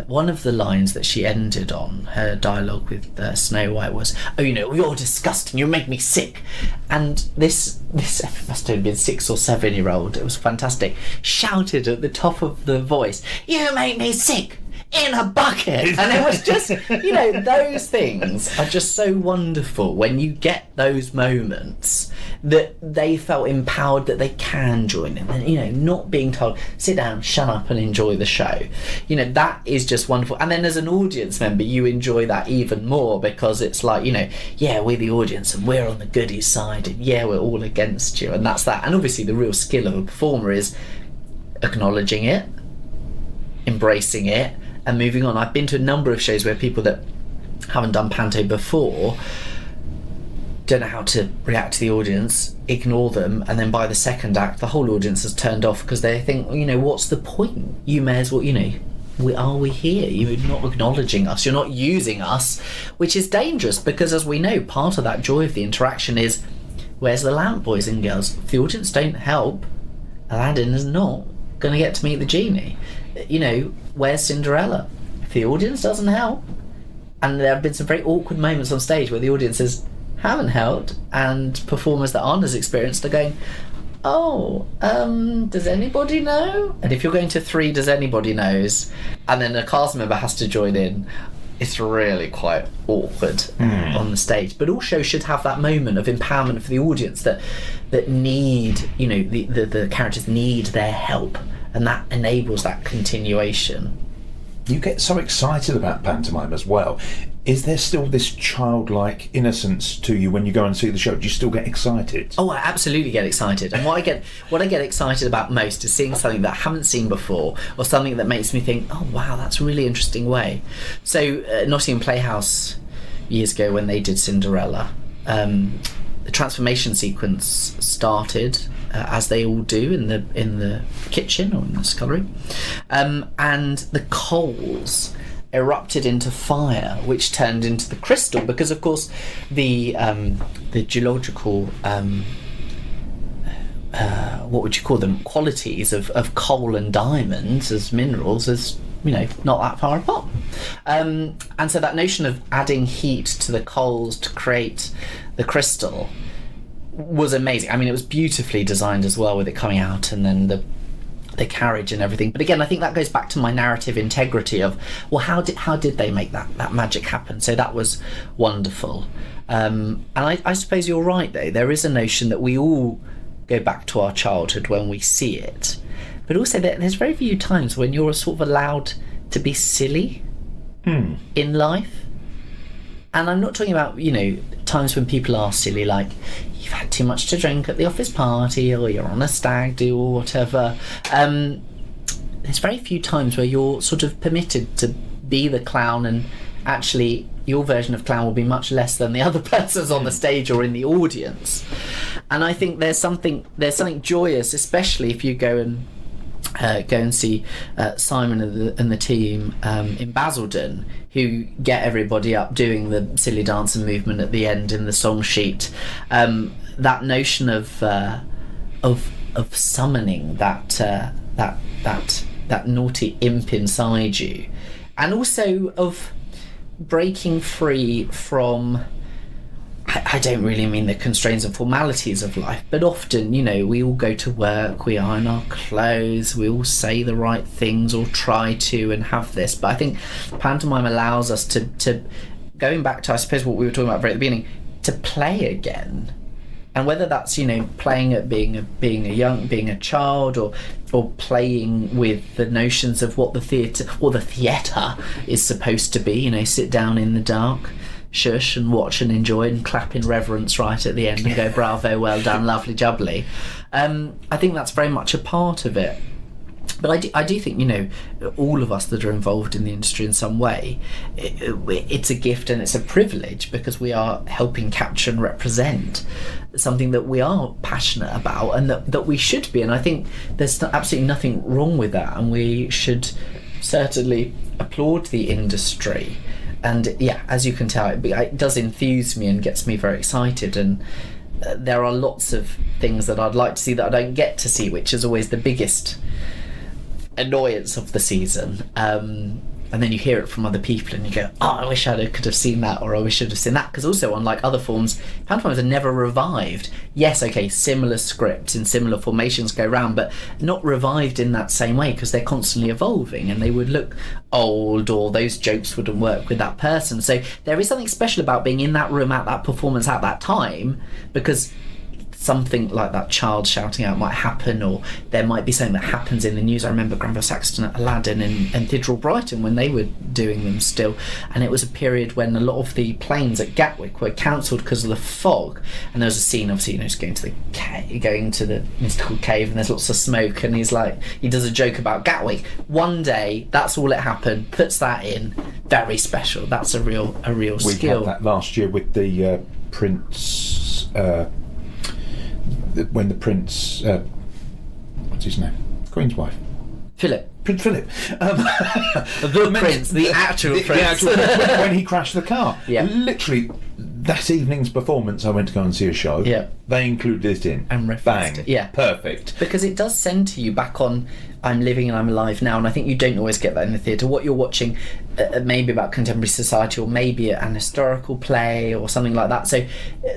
one of the lines that she ended on, her dialogue with Snow White, was, "Oh, you're disgusting, you make me sick." And this must have been 6 or 7-year-old, it was fantastic, shouted at the top of the voice, "You make me sick in a bucket." And it was just, those things are just so wonderful when you get those moments that they felt empowered that they can join in, and not being told, sit down, shut up and enjoy the show. That is just wonderful. And then as an audience member, you enjoy that even more, because it's like, we're the audience and we're on the goodies side, and we're all against you, and that's that. And obviously the real skill of a performer is acknowledging it, embracing it, and moving on. I've been to a number of shows where people that haven't done panto before don't know how to react to the audience, ignore them, and then by the second act the whole audience has turned off because they think, what's the point? You may as well, we here? You're not acknowledging us, you're not using us, which is dangerous, because as we know, part of that joy of the interaction is, where's the lamp, boys and girls? If the audience don't help, Aladdin is not going to get to meet the genie. Where's Cinderella? If the audience doesn't help, and there have been some very awkward moments on stage where the audiences haven't helped, and performers that aren't as experienced are going, does anybody know? And if you're going to 3 does anybody knows, and then a cast member has to join in, it's really quite awkward on the stage. But all shows should have that moment of empowerment for the audience that need, the characters need their help, and that enables that continuation. You get so excited about pantomime as well. Is there still this childlike innocence to you when you go and see the show? Do you still get excited? Oh, I absolutely get excited. And what I get excited about most is seeing something that I haven't seen before, or something that makes me think, oh wow, that's a really interesting way. So Nottingham Playhouse years ago, when they did Cinderella, the transformation sequence started, as they all do in the kitchen or in the scullery, and the coals erupted into fire, which turned into the crystal, because of course the geological what would you call them, qualities of coal and diamonds as minerals is, not that far apart, and so that notion of adding heat to the coals to create the crystal was amazing. I mean, it was beautifully designed as well, with it coming out and then the carriage and everything. But again, I think that goes back to my narrative integrity of, well, how did they make that magic happen? So that was wonderful. And I suppose you're right, though. There is a notion that we all go back to our childhood when we see it, but also there's very few times when you're sort of allowed to be silly in life. And I'm not talking about, times when people are silly, like you've had too much to drink at the office party, or you're on a stag do, or whatever. There's very few times where you're sort of permitted to be the clown, and actually your version of clown will be much less than the other person's on the stage or in the audience. And I think there's something joyous, especially if you go and see Simon and the team in Basildon, who get everybody up doing the silly dance and movement at the end in the song sheet. That notion of summoning that naughty imp inside you, and also of breaking free from, I don't really mean the constraints and formalities of life, but often, we all go to work, we iron our clothes, we all say the right things or try to and have this. But I think pantomime allows us to going back to, I suppose, what we were talking about right at the beginning, to play again. And whether that's, playing at being a child, or playing with the notions of what the theatre is supposed to be, sit down in the dark, shush and watch and enjoy and clap in reverence right at the end and go bravo, well done, lovely jubbly. I think that's very much a part of it. But I do think, all of us that are involved in the industry in some way, it's a gift and it's a privilege, because we are helping capture and represent something that we are passionate about, and that we should be. And I think there's absolutely nothing wrong with that, and we should certainly applaud the industry. And yeah, as you can tell, it does enthuse me and gets me very excited. And there are lots of things that I'd like to see that I don't get to see, which is always the biggest annoyance of the season. And then you hear it from other people and you go, I wish I could have seen that, or I wish I'd have seen that. Because also, unlike other forms, pantomimes are never revived. Yes, okay, similar scripts and similar formations go round, but not revived in that same way, because they're constantly evolving and they would look old, or those jokes wouldn't work with that person. So there is something special about being in that room at that performance at that time, because something like that child shouting out might happen, or there might be something that happens in the news. I remember Granville Saxton at Aladdin and Cathedral Brighton when they were doing them still, and it was a period when a lot of the planes at Gatwick were cancelled because of the fog, and there was a scene, obviously, just going to the mystical cave, and there's lots of smoke, and he does a joke about Gatwick. One day, that's all it happened, puts that in, very special. That's a real skill. We had that last year with the Prince. When the Prince, what's his name? Queen's wife. Prince Philip. The Prince, the actual Prince. When he crashed the car. Yeah. Literally, that evening's performance, I went to go and see a show. Yeah. They included it in. And referenced it. Yeah. Perfect. Because it does centre you back on, I'm living and I'm alive now, and I think you don't always get that in the theatre. What you're watching, maybe about contemporary society, or maybe an historical play or something like that. So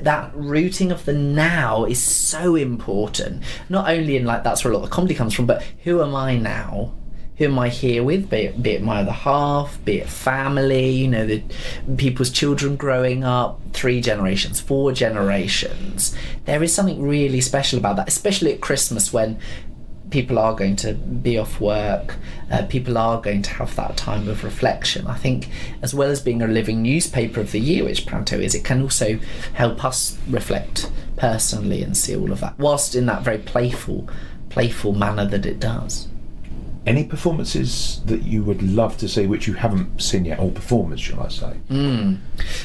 that rooting of the now is so important. Not only in, that's where a lot of the comedy comes from, but who am I now? Who am I here with? Be it my other half, be it family, the people's children growing up, 3 generations, 4 generations. There is something really special about that, especially at Christmas, when people are going to be off work, people are going to have that time of reflection. I think, as well as being a living newspaper of the year, which Panto is, it can also help us reflect personally and see all of that, whilst in that very playful manner that it does. Any performances that you would love to see, which you haven't seen yet, or performers, shall I say?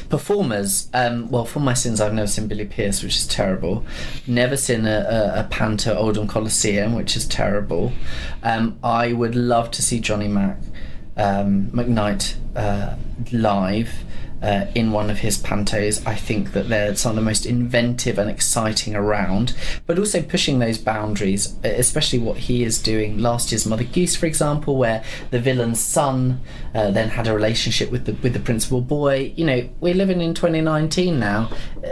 Performers. Well, for my sins, I've never seen Billy Pearce, which is terrible. Never seen a Panto Oldham Coliseum, which is terrible. I would love to see Johnny McKnight live. In one of his pantos. I think that they're some of the most inventive and exciting around, but also pushing those boundaries, especially what he is doing. Last year's Mother Goose, for example, where the villain's son then had a relationship with the principal boy. We're living in 2019 now.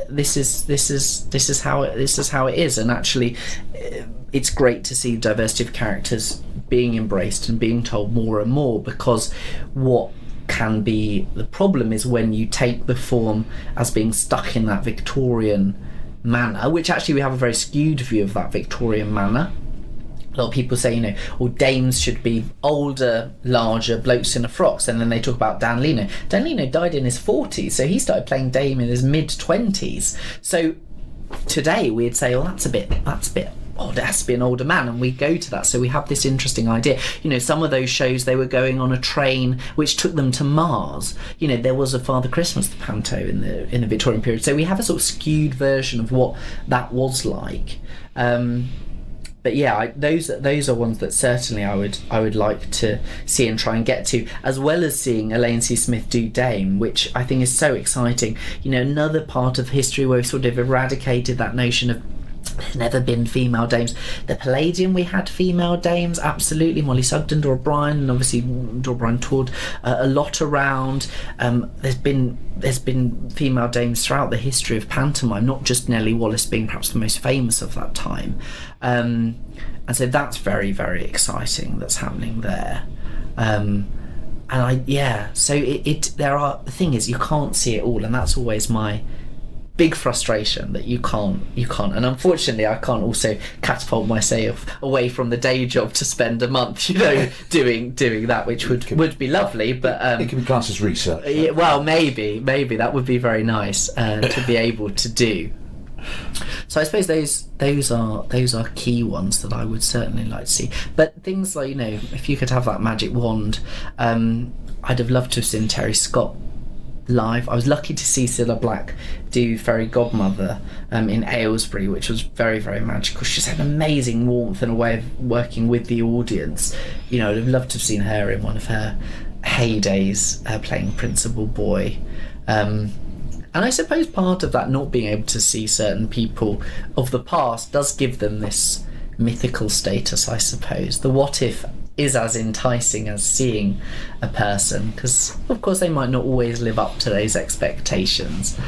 This is how it is, and actually, it's great to see diversity of characters being embraced and being told more and more, because what can be the problem is when you take the form as being stuck in that Victorian manner, which actually we have a very skewed view of that Victorian manner. A lot of people say, dames should be older, larger blokes in a frocks, and then they talk about Dan Leno. Dan Leno died in his 40s, so he started playing dame in his mid-20s. So today we'd say, that's a bit it has to be an older man, and we go to that. So we have this interesting idea. Some of those shows, they were going on a train which took them to Mars. There was a Father Christmas, the Panto, in the Victorian period. So we have a sort of skewed version of what that was like. But yeah, those are ones that certainly I would like to see and try and get to, as well as seeing Elaine C. Smith do Dame, which I think is so exciting. Another part of history where we sort of eradicated that notion of there's never been female dames. The Palladium, we had female dames, absolutely. Molly Sugden, Dora Bryan, and obviously Dora Bryan toured a lot around. There's been female dames throughout the history of pantomime, not just Nellie Wallace being perhaps the most famous of that time. And so that's very, very exciting that's happening there. The thing is, you can't see it all, and that's always my big frustration, that you can't, and unfortunately I can't also catapult myself away from the day job to spend a month doing that, which would be lovely, but it can be classed as research. Well, maybe that would be very nice to be able to do. So I suppose those are key ones that I would certainly like to see. But things like, if you could have that magic wand, I'd have loved to have seen Terry Scott live. I was lucky to see Cilla Black do Fairy Godmother in Aylesbury, which was very, very magical. She just had amazing warmth and a way of working with the audience. I'd have loved to have seen her in one of her heydays playing Principal Boy. And I suppose part of that not being able to see certain people of the past does give them this mythical status, I suppose. The what if is as enticing as seeing a person, because of course they might not always live up to those expectations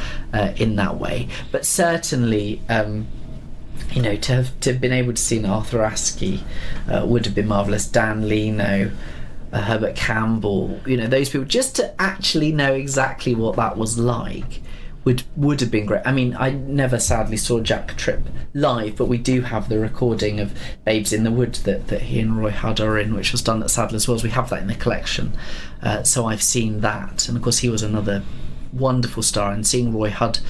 in that way, but certainly to have been able to see Arthur Askey would have been marvellous. Dan Leno, Herbert Campbell, those people, just to actually know exactly what that was like would have been great. I mean, I never sadly saw Jack Tripp live, but we do have the recording of Babes in the Wood that he and Roy Hudd are in, which was done at Sadler's Wells. We have that in the collection, so I've seen that, and of course he was another wonderful star, and seeing Roy Hudd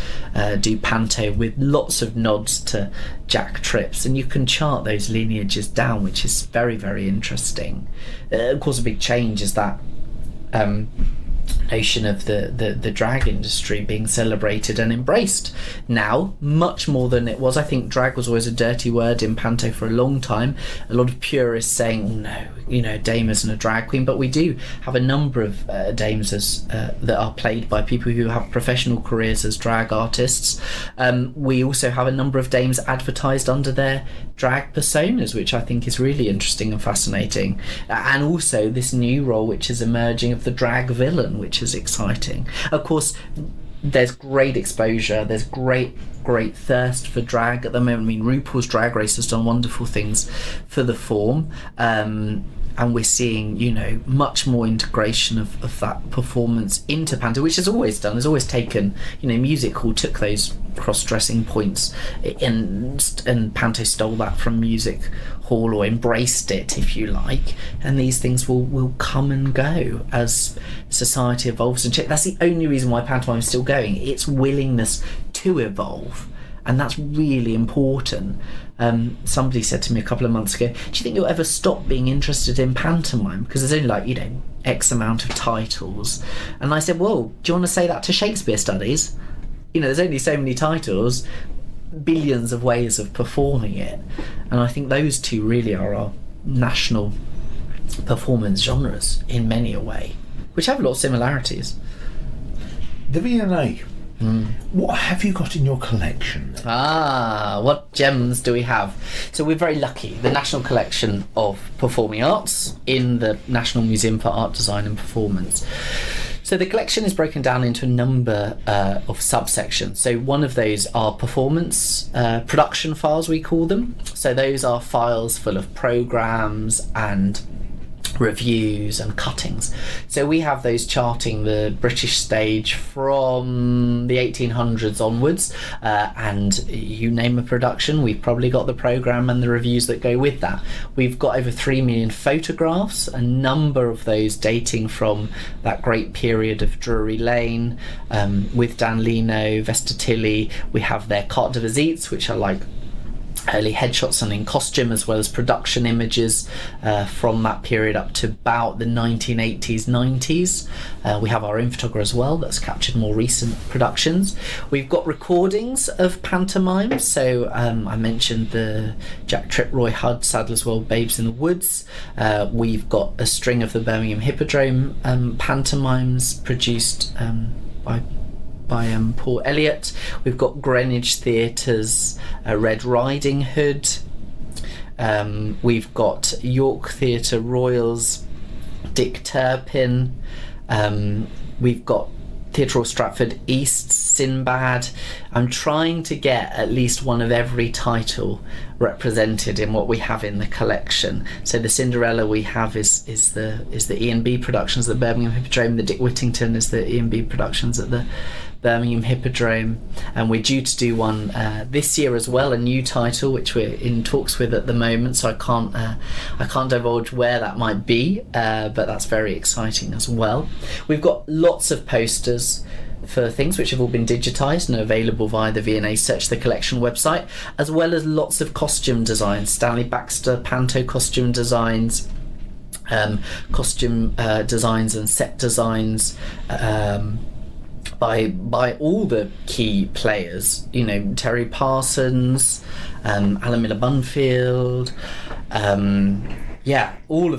do Panto with lots of nods to Jack Tripp's, and you can chart those lineages down, which is very, very interesting. Of course, a big change is that notion of the drag industry being celebrated and embraced now much more than it was. I think drag was always a dirty word in Panto for a long time. A lot of purists saying, no, Dame isn't a drag queen, but we do have a number of dames that are played by people who have professional careers as drag artists. We also have a number of dames advertised under their drag personas, which I think is really interesting and fascinating, and also this new role which is emerging of the drag villain, which is exciting. Of course, there's great exposure, there's great thirst for drag at the moment. I mean, RuPaul's Drag Race has done wonderful things for the form, and we're seeing, much more integration of that performance into Panto, which has always taken, Music Hall took those cross-dressing points, and Panto stole that from Music Hall, or embraced it, if you like, and these things will come and go as society evolves and change. That's the only reason why pantomime is still going. Its willingness to evolve, and that's really important. Somebody said to me a couple of months ago, do you think you'll ever stop being interested in pantomime? Because there's only like, X amount of titles. And I said, well, do you want to say that to Shakespeare studies? There's only so many titles, billions of ways of performing it. And I think those two really are our national performance genres in many a way, which have a lot of similarities. The V&A. What have you got in your collection? What gems do we have? So we're very lucky. The National Collection of Performing Arts in the National Museum for Art, Design and Performance. So the collection is broken down into a number of subsections. So one of those are performance production files, we call them. So those are files full of programs and reviews and cuttings. So we have those charting the British stage from the 1800s onwards, and you name a production, we've probably got the programme and the reviews that go with that. We've got over 3 million photographs, a number of those dating from that great period of Drury Lane, with Dan Leno, Vesta Tilley. We have their carte de visites, which are like early headshots and in costume, as well as production images from that period up to about the 1980s, 90s. We have our own photographer as well that's captured more recent productions. We've got recordings of pantomime. So I mentioned the Jack Tripp, Roy Hudd, Sadler's Wells, Babes in the Woods. We've got a string of the Birmingham Hippodrome pantomimes produced by Paul Elliott. We've got Greenwich Theatre's Red Riding Hood. We've got York Theatre Royal's Dick Turpin. We've got Theatre of Stratford East's Sinbad. I'm trying to get at least one of every title represented in what we have in the collection. So the Cinderella we have is the E&B Productions at the Birmingham Hippodrome. The Dick Whittington is the E&B Productions at the Birmingham Hippodrome, and we're due to do one this year as well, a new title which we're in talks with at the moment, so I can't divulge where that might be, but that's very exciting as well. We've got lots of posters for things which have all been digitised and are available via the V&A Search the Collection website, as well as lots of costume designs, Stanley Baxter Panto costume designs, costume designs and set designs by all the key players, Terry Parsons, Alan Miller Bunfield, all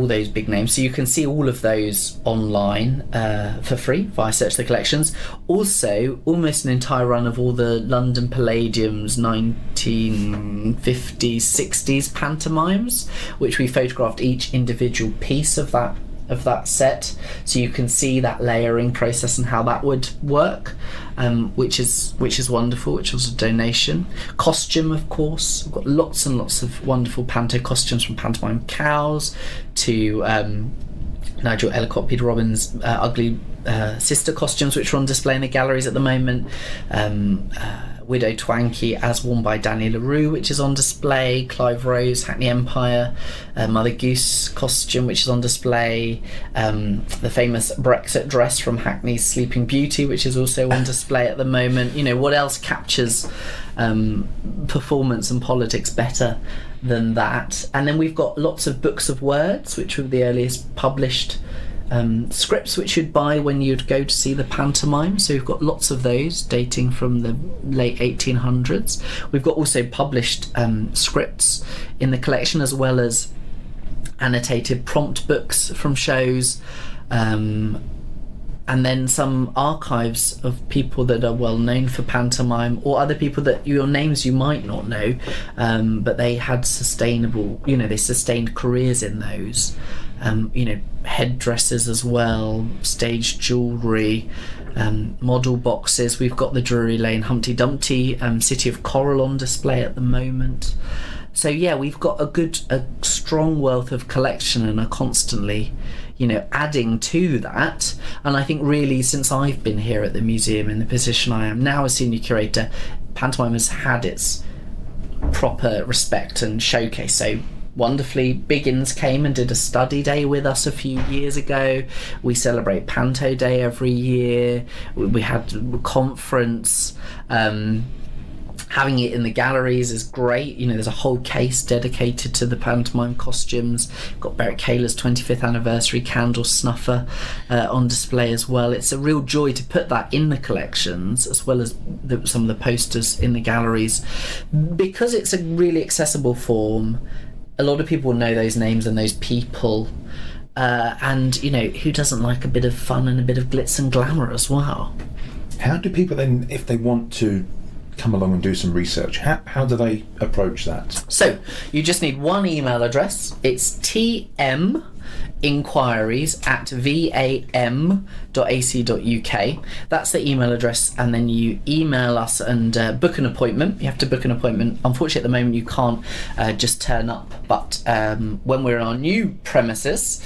those big names. So you can see all of those online for free via Search the Collections. Also, almost an entire run of all the London Palladium's 1950s, 60s pantomimes, which we photographed each individual piece of that set, so you can see that layering process and how that would work, which is wonderful, which was a donation. Costume, of course, we've got lots and lots of wonderful panto costumes, from Pantomime Cows to Nigel Ellicott, Peter Robbins' ugly sister costumes, which are on display in the galleries at the moment. Widow Twankey as worn by Danny LaRue, which is on display. Clive Rose, Hackney Empire. Mother Goose costume, which is on display. The famous Brexit dress from Hackney's Sleeping Beauty, which is also on display at the moment. What else captures performance and politics better than that? And then we've got lots of books of words, which were the earliest published scripts which you'd buy when you'd go to see the pantomime. So we've got lots of those dating from the late 1800s. We've got also published scripts in the collection, as well as annotated prompt books from shows, and then some archives of people that are well known for pantomime, or other people that your names you might not know, but they had they sustained careers in those. Headdresses as well, stage jewellery, model boxes. We've got the Drury Lane Humpty Dumpty City of Coral on display at the moment. So we've got a strong wealth of collection, and are constantly adding to that. And I think really, since I've been here at the museum in the position I am now as senior curator, pantomime has had its proper respect and showcase. So wonderfully, Biggins came and did a study day with us a few years ago. We celebrate Panto Day every year. We had a conference. Having it in the galleries is great. You know, there's a whole case dedicated to the pantomime costumes. Got Beric Kaler's 25th anniversary candle snuffer on display as well. It's a real joy to put that in the collections, as well as some of the posters in the galleries, because it's a really accessible form. A lot of people know those names and those people, and you know, who doesn't like a bit of fun and a bit of glitz and glamour as well? How do people then, if they want to come along and do some research, how do they approach that? So you just need one email address. It's tminquiries@vam.ac.uk. That's the email address, and then you email us and book an appointment. You have to book an appointment. Unfortunately, at the moment you can't just turn up, but when we're in our new premises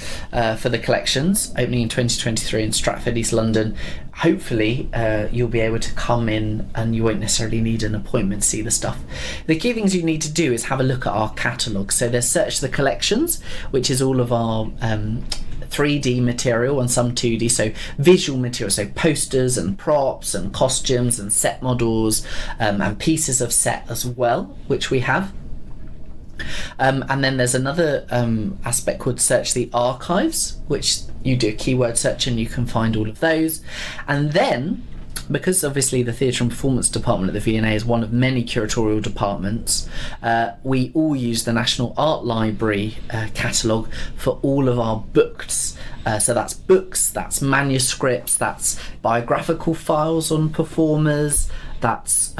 for the collections, opening in 2023 in Stratford, East London, hopefully you'll be able to come in and you won't necessarily need an appointment to see the stuff. The key things you need to do is have a look at our catalogue. So there's Search the Collections, which is all of our 3D material and some 2D, so visual material, so posters and props and costumes and set models and pieces of set as well, which we have. And then there's another aspect called Search the Archives, which you do a keyword search and you can find all of those. And then, because obviously the Theatre and Performance Department at the V&A is one of many curatorial departments, we all use the National Art Library catalogue for all of our books. So that's books, that's manuscripts, that's biographical files on performers, that's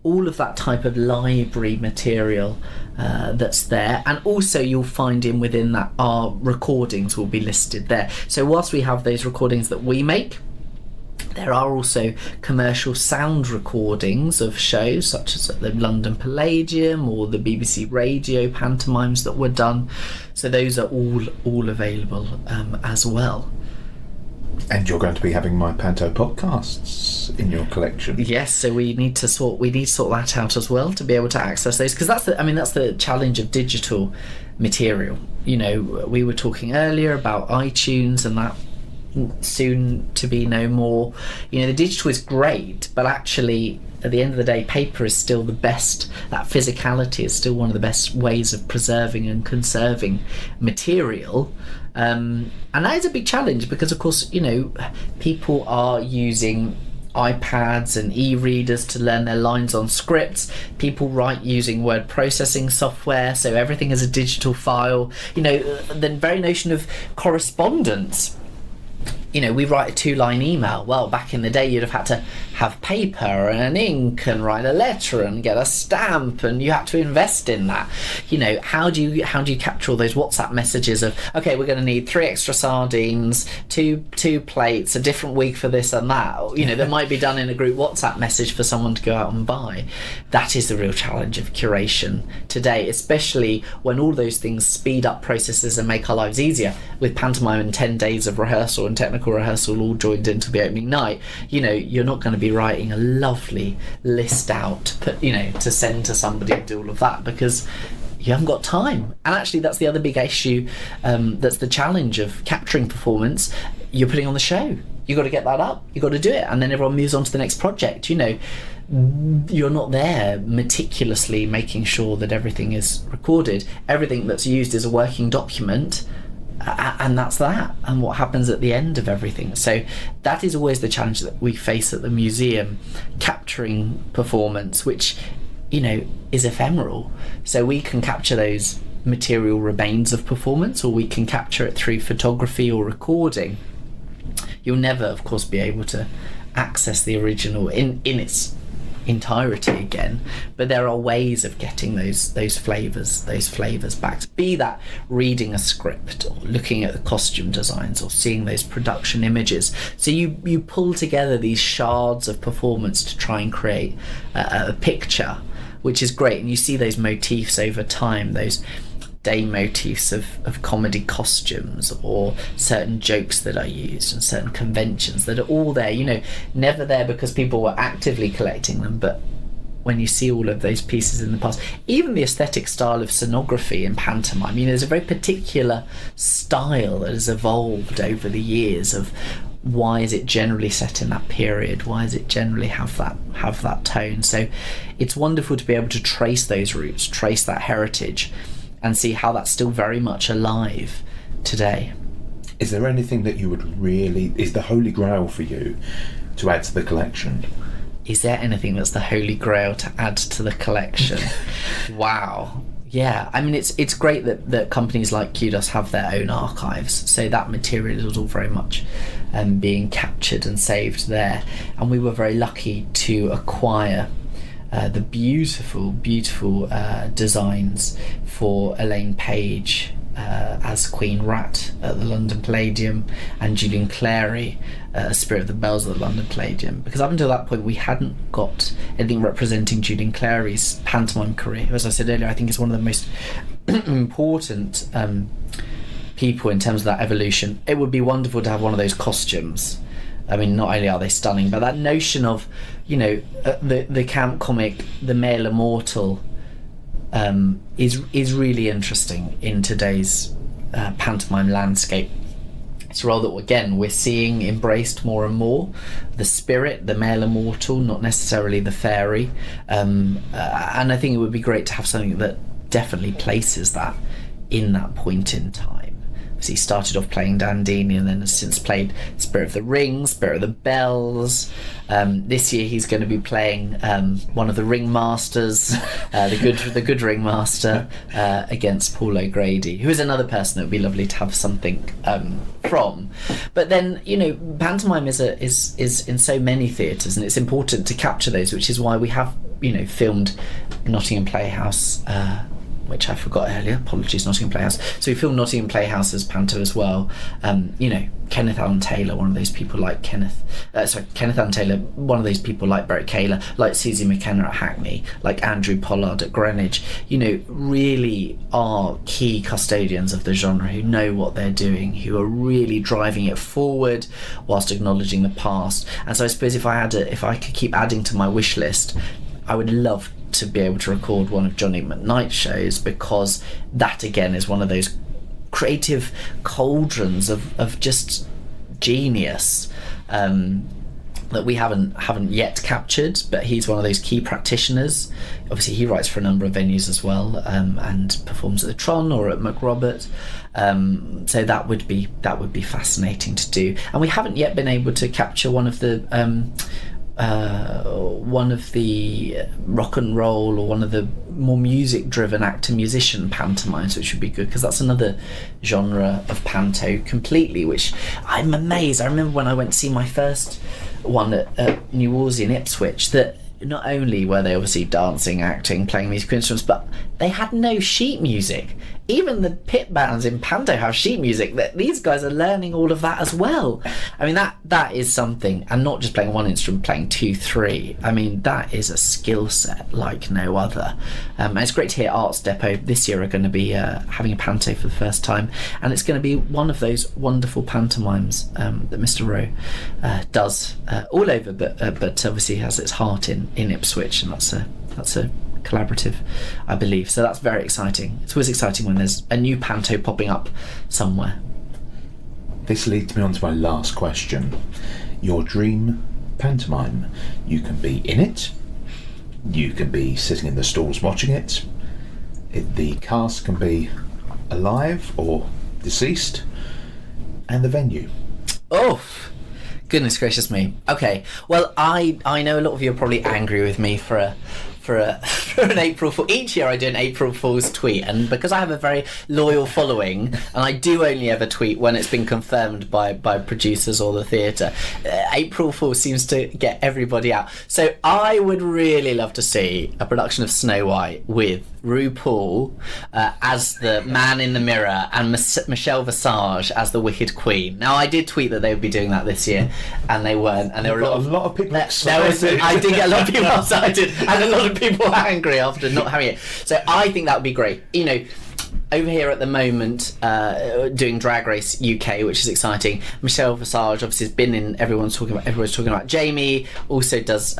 all of that type of library material that's there. And also you'll find within that our recordings will be listed there. So whilst we have those recordings that we make, there are also commercial sound recordings of shows, such as at the London Palladium or the BBC Radio pantomimes that were done. So those are all available as well. And you're going to be having my Panto podcasts in your collection. Yes, so we need to sort that out as well to be able to access those, because that's the challenge of digital material. You know, we were talking earlier about iTunes and that soon to be no more. You know, the digital is great, but actually at the end of the day, paper is still the best. That physicality is still one of the best ways of preserving and conserving material. And that is a big challenge because, of course, you know, people are using iPads and e-readers to learn their lines on scripts. People write using word processing software, so everything is a digital file. You know, the very notion of correspondence. You know, we write a 2-line email. Well, back in the day, you'd have had to have paper and an ink and write a letter and get a stamp, and you had to invest in that. You know, how do you capture all those WhatsApp messages of, okay, we're going to need 3 extra sardines, two plates, a different week for this and that. You know, that might be done in a group WhatsApp message for someone to go out and buy. That is the real challenge of curation today, especially when all those things speed up processes and make our lives easier. With pantomime and 10 days of rehearsal and technical rehearsal all joined into the opening night, you know, you're not going to be writing a lovely list out to send to somebody and do all of that because you haven't got time. And actually that's the other big issue, that's the challenge of capturing performance. You're putting on the show, you got to get that up, you got to do it, and then everyone moves on to the next project. You know, you're not there meticulously making sure that everything is recorded. Everything that's used is a working document, and that's that, and what happens at the end of everything. So that is always the challenge that we face at the museum, capturing performance, which, you know, is ephemeral. So we can capture those material remains of performance, or we can capture it through photography or recording. You'll never, of course, be able to access the original in its entirety again, but there are ways of getting those flavors back, be that reading a script or looking at the costume designs or seeing those production images. So you pull together these shards of performance to try and create a picture, which is great, and you see those motifs over time, those day motifs of comedy costumes or certain jokes that are used and certain conventions that are all there, you know, never there because people were actively collecting them, but when you see all of those pieces in the past, even the aesthetic style of scenography in pantomime, you know, there's a very particular style that has evolved over the years of why is it generally set in that period? Why does it generally have that tone? So it's wonderful to be able to trace those roots, trace that heritage, and see how that's still very much alive today. Is there anything that you would really, is the holy grail for you to add to the collection? Is there anything that's the holy grail to add to the collection? Wow. Yeah, I mean, it's great that companies like Kudos have their own archives, so that material is all very much being captured and saved there. And we were very lucky to acquire the beautiful designs for Elaine Page as Queen Rat at the London Palladium, and Julian Clary as Spirit of the Bells at the London Palladium, because up until that point we hadn't got anything representing Julian Clary's pantomime career, who, as I said earlier, I think is one of the most important people in terms of that evolution. It would be wonderful to have one of those costumes. I mean, not only are they stunning, but that notion of, the camp comic, the male immortal, is really interesting in today's pantomime landscape. It's a role that, again, we're seeing embraced more and more. The spirit, the male immortal, not necessarily the fairy. And I think it would be great to have something that definitely places that in that point in time. So he started off playing Dandini and then has since played Spirit of the Ring, Spirit of the Bells. This year he's going to be playing one of the ringmasters, the good ringmaster, against Paul O'Grady, who is another person that would be lovely to have something from. But then, pantomime is in so many theatres, and it's important to capture those, which is why we have, filmed Nottingham Playhouse, which I forgot earlier. Apologies, Nottingham Playhouse. So we filmed Nottingham Playhouse as Panto as well. Kenneth Allen Taylor, one of those people like Kenneth Allen Taylor, one of those people like Beric Kaler, like Susie McKenna at Hackney, like Andrew Pollard at Greenwich, really are key custodians of the genre, who know what they're doing, who are really driving it forward whilst acknowledging the past. And so I suppose if I could keep adding to my wish list, I would love to be able to record one of Johnny McKnight's shows, because that again is one of those creative cauldrons of just genius that we haven't yet captured. But he's one of those key practitioners. Obviously he writes for a number of venues as well, and performs at the Tron or at McRobert. So that would be fascinating to do. And we haven't yet been able to capture one of the rock and roll, or one of the more music driven actor musician pantomimes, which would be good, because that's another genre of panto completely, which I'm amazed. I remember when I went to see my first one at New Wolsey in Ipswich, that not only were they obviously dancing, acting, playing musical instruments, but they had no sheet music. Even the pit bands in Panto have sheet music. That these guys are learning all of that as well. I mean, that is something, and not just playing one instrument, playing 2, 3. I mean, that is a skill set like no other. And it's great to hear Arts Depot this year are going to be having a panto for the first time, and it's going to be one of those wonderful pantomimes that Mr. Rowe does all over, but obviously has its heart in Ipswich, and that's a collaborative, I believe. So that's very exciting. It's always exciting when there's a new panto popping up somewhere. This leads me on to my last question. Your dream pantomime. You can be in it, you can be sitting in the stalls watching it, the cast can be alive or deceased, and the venue. Oh, goodness gracious me. Okay, well, I know a lot of you are probably angry with me for an April Fool. Each year I do an April Fool's tweet, and because I have a very loyal following, and I do only ever tweet when it's been confirmed by producers or the theatre, April Fool seems to get everybody out. So I would really love to see a production of Snow White with RuPaul as the man in the mirror, and Michelle Visage as the Wicked Queen. Now, I did tweet that they would be doing that this year, and they weren't, and there were a lot of people excited. I did get a lot of people excited, and a lot of people angry after not having it. So I think that would be great. Over here at the moment, doing Drag Race UK, which is exciting. Michelle Visage obviously has been in. Everyone's talking about Jamie. Also does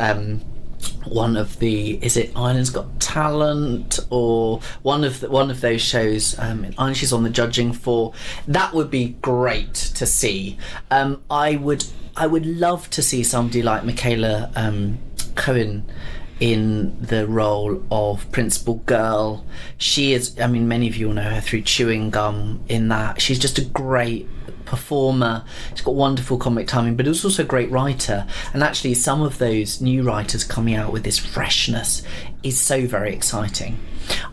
one of the, is it Ireland's Got Talent, or one of those shows. Ireland she's on the judging for. That would be great to see. I would love to see somebody like Michaela Cohen in the role of Principal Girl. She is, I mean, many of you will know her through Chewing Gum in that. She's just a great performer. She's got wonderful comic timing, but is also a great writer. And actually some of those new writers coming out with this freshness is so very exciting.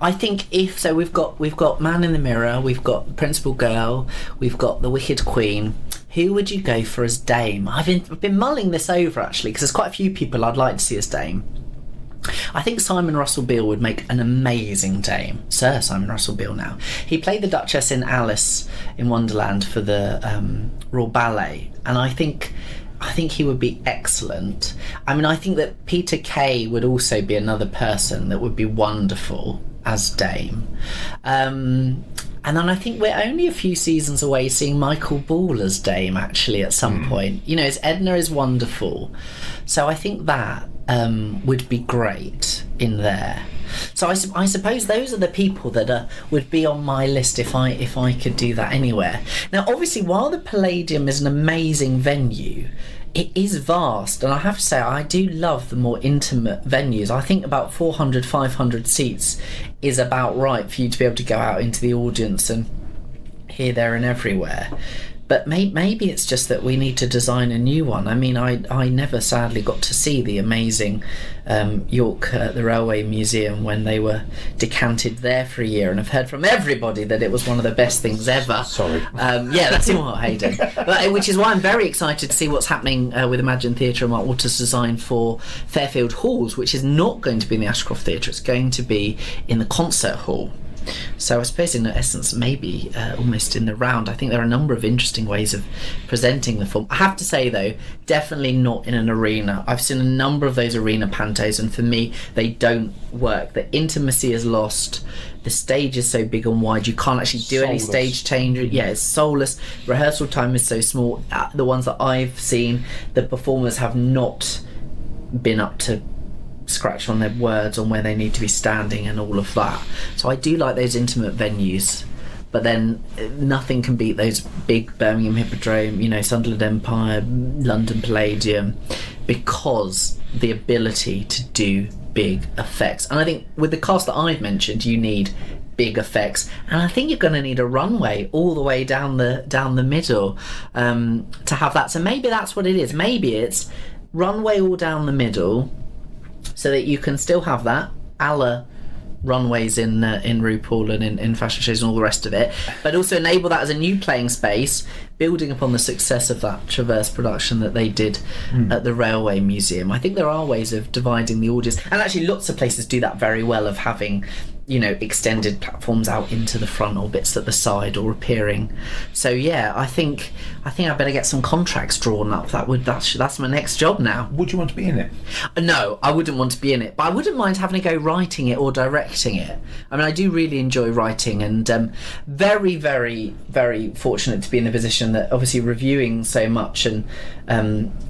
I think we've got Man in the Mirror, we've got Principal Girl, we've got The Wicked Queen. Who would you go for as Dame? I've been mulling this over actually, because there's quite a few people I'd like to see as Dame. I think Simon Russell Beale would make an amazing Dame. Sir Simon Russell Beale now. He played the Duchess in Alice in Wonderland for the Royal Ballet, and I think he would be excellent. I mean, I think that Peter Kay would also be another person that would be wonderful as Dame. And then I think we're only a few seasons away seeing Michael Ball as Dame, actually, at some point. You know, as Edna is wonderful. So I think that would be great in there. So I suppose those are the people that would be on my list if I could do that anywhere. Now, obviously, while the Palladium is an amazing venue, it is vast, and I have to say I do love the more intimate venues. I think about 400, 500 seats is about right for you to be able to go out into the audience and here, there and everywhere. But maybe it's just that we need to design a new one. I mean, I never sadly got to see the amazing York, the Railway Museum, when they were decanted there for a year, and I've heard from everybody that it was one of the best things ever. Sorry. Yeah, that's what Hayden. But, which is why I'm very excited to see what's happening with Imagine Theatre and Mark Waters' design for Fairfield Halls, which is not going to be in the Ashcroft Theatre. It's going to be in the concert hall. So I suppose in essence maybe almost in the round. I think there are a number of interesting ways of presenting the film. I have to say though, definitely not in an arena. I've seen a number of those arena pantos, and for me they don't work. The intimacy is lost. The stage is so big and wide, you can't actually do any stage change. Yeah, it's soulless. Rehearsal time is so small. The ones that I've seen, the performers have not been up to scratch on their words on where they need to be standing and all of that. So I do like those intimate venues, but then nothing can beat those big Birmingham Hippodrome, you know, Sunderland Empire, London Palladium, because the ability to do big effects. And I think with the cast that I've mentioned, you need big effects, and I think you're going to need a runway all the way down the middle to have that. So maybe that's what it is. Maybe it's runway all down the middle, so that you can still have that, a la runways in RuPaul and in fashion shows and all the rest of it, but also enable that as a new playing space, building upon the success of that Traverse production that they did at the Railway Museum. I think there are ways of dividing the audience, and actually lots of places do that very well, of having, you know, extended platforms out into the front or bits at the side or appearing. So yeah, I think I better get some contracts drawn up. That's my next job now. Would you want to be in it? No, I wouldn't want to be in it, but I wouldn't mind having to go writing it or directing it. I mean, I do really enjoy writing, and very, very, very fortunate to be in the position that obviously reviewing so much and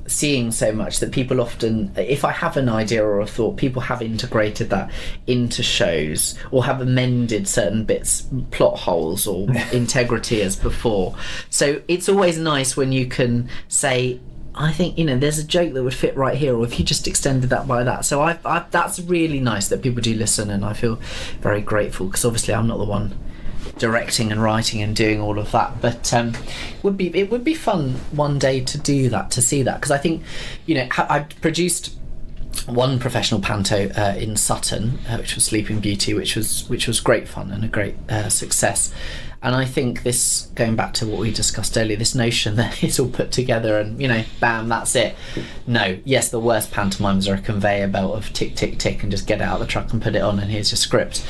seeing so much that people often, if I have an idea or a thought, people have integrated that into shows or have amended certain bits, plot holes or integrity as before. So it's always nice when you can say, I think, you know, there's a joke that would fit right here, or if you just extended that by that. So I that's really nice that people do listen, and I feel very grateful, because obviously I'm not the one directing and writing and doing all of that, but it would be fun one day to do that, to see that, because I think, you know, I produced one professional panto in Sutton, which was Sleeping Beauty, which was great fun and a great success. And I think this, going back to what we discussed earlier, this notion that it's all put together and, you know, bam, that's it. No, yes, the worst pantomimes are a conveyor belt of tick, tick, tick, and just get it out of the truck and put it on and here's your script.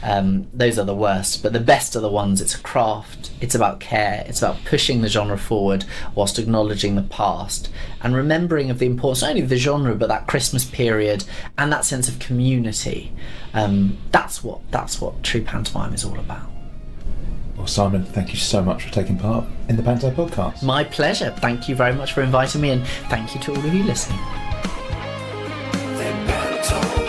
Those are the worst. But the best are the ones, it's a craft, it's about care, it's about pushing the genre forward whilst acknowledging the past and remembering of the importance not only of the genre but that Christmas period and that sense of community. That's what true pantomime is all about. Well, Simon, thank you so much for taking part in the Panto podcast. My pleasure. Thank you very much for inviting me, and thank you to all of you listening. soul.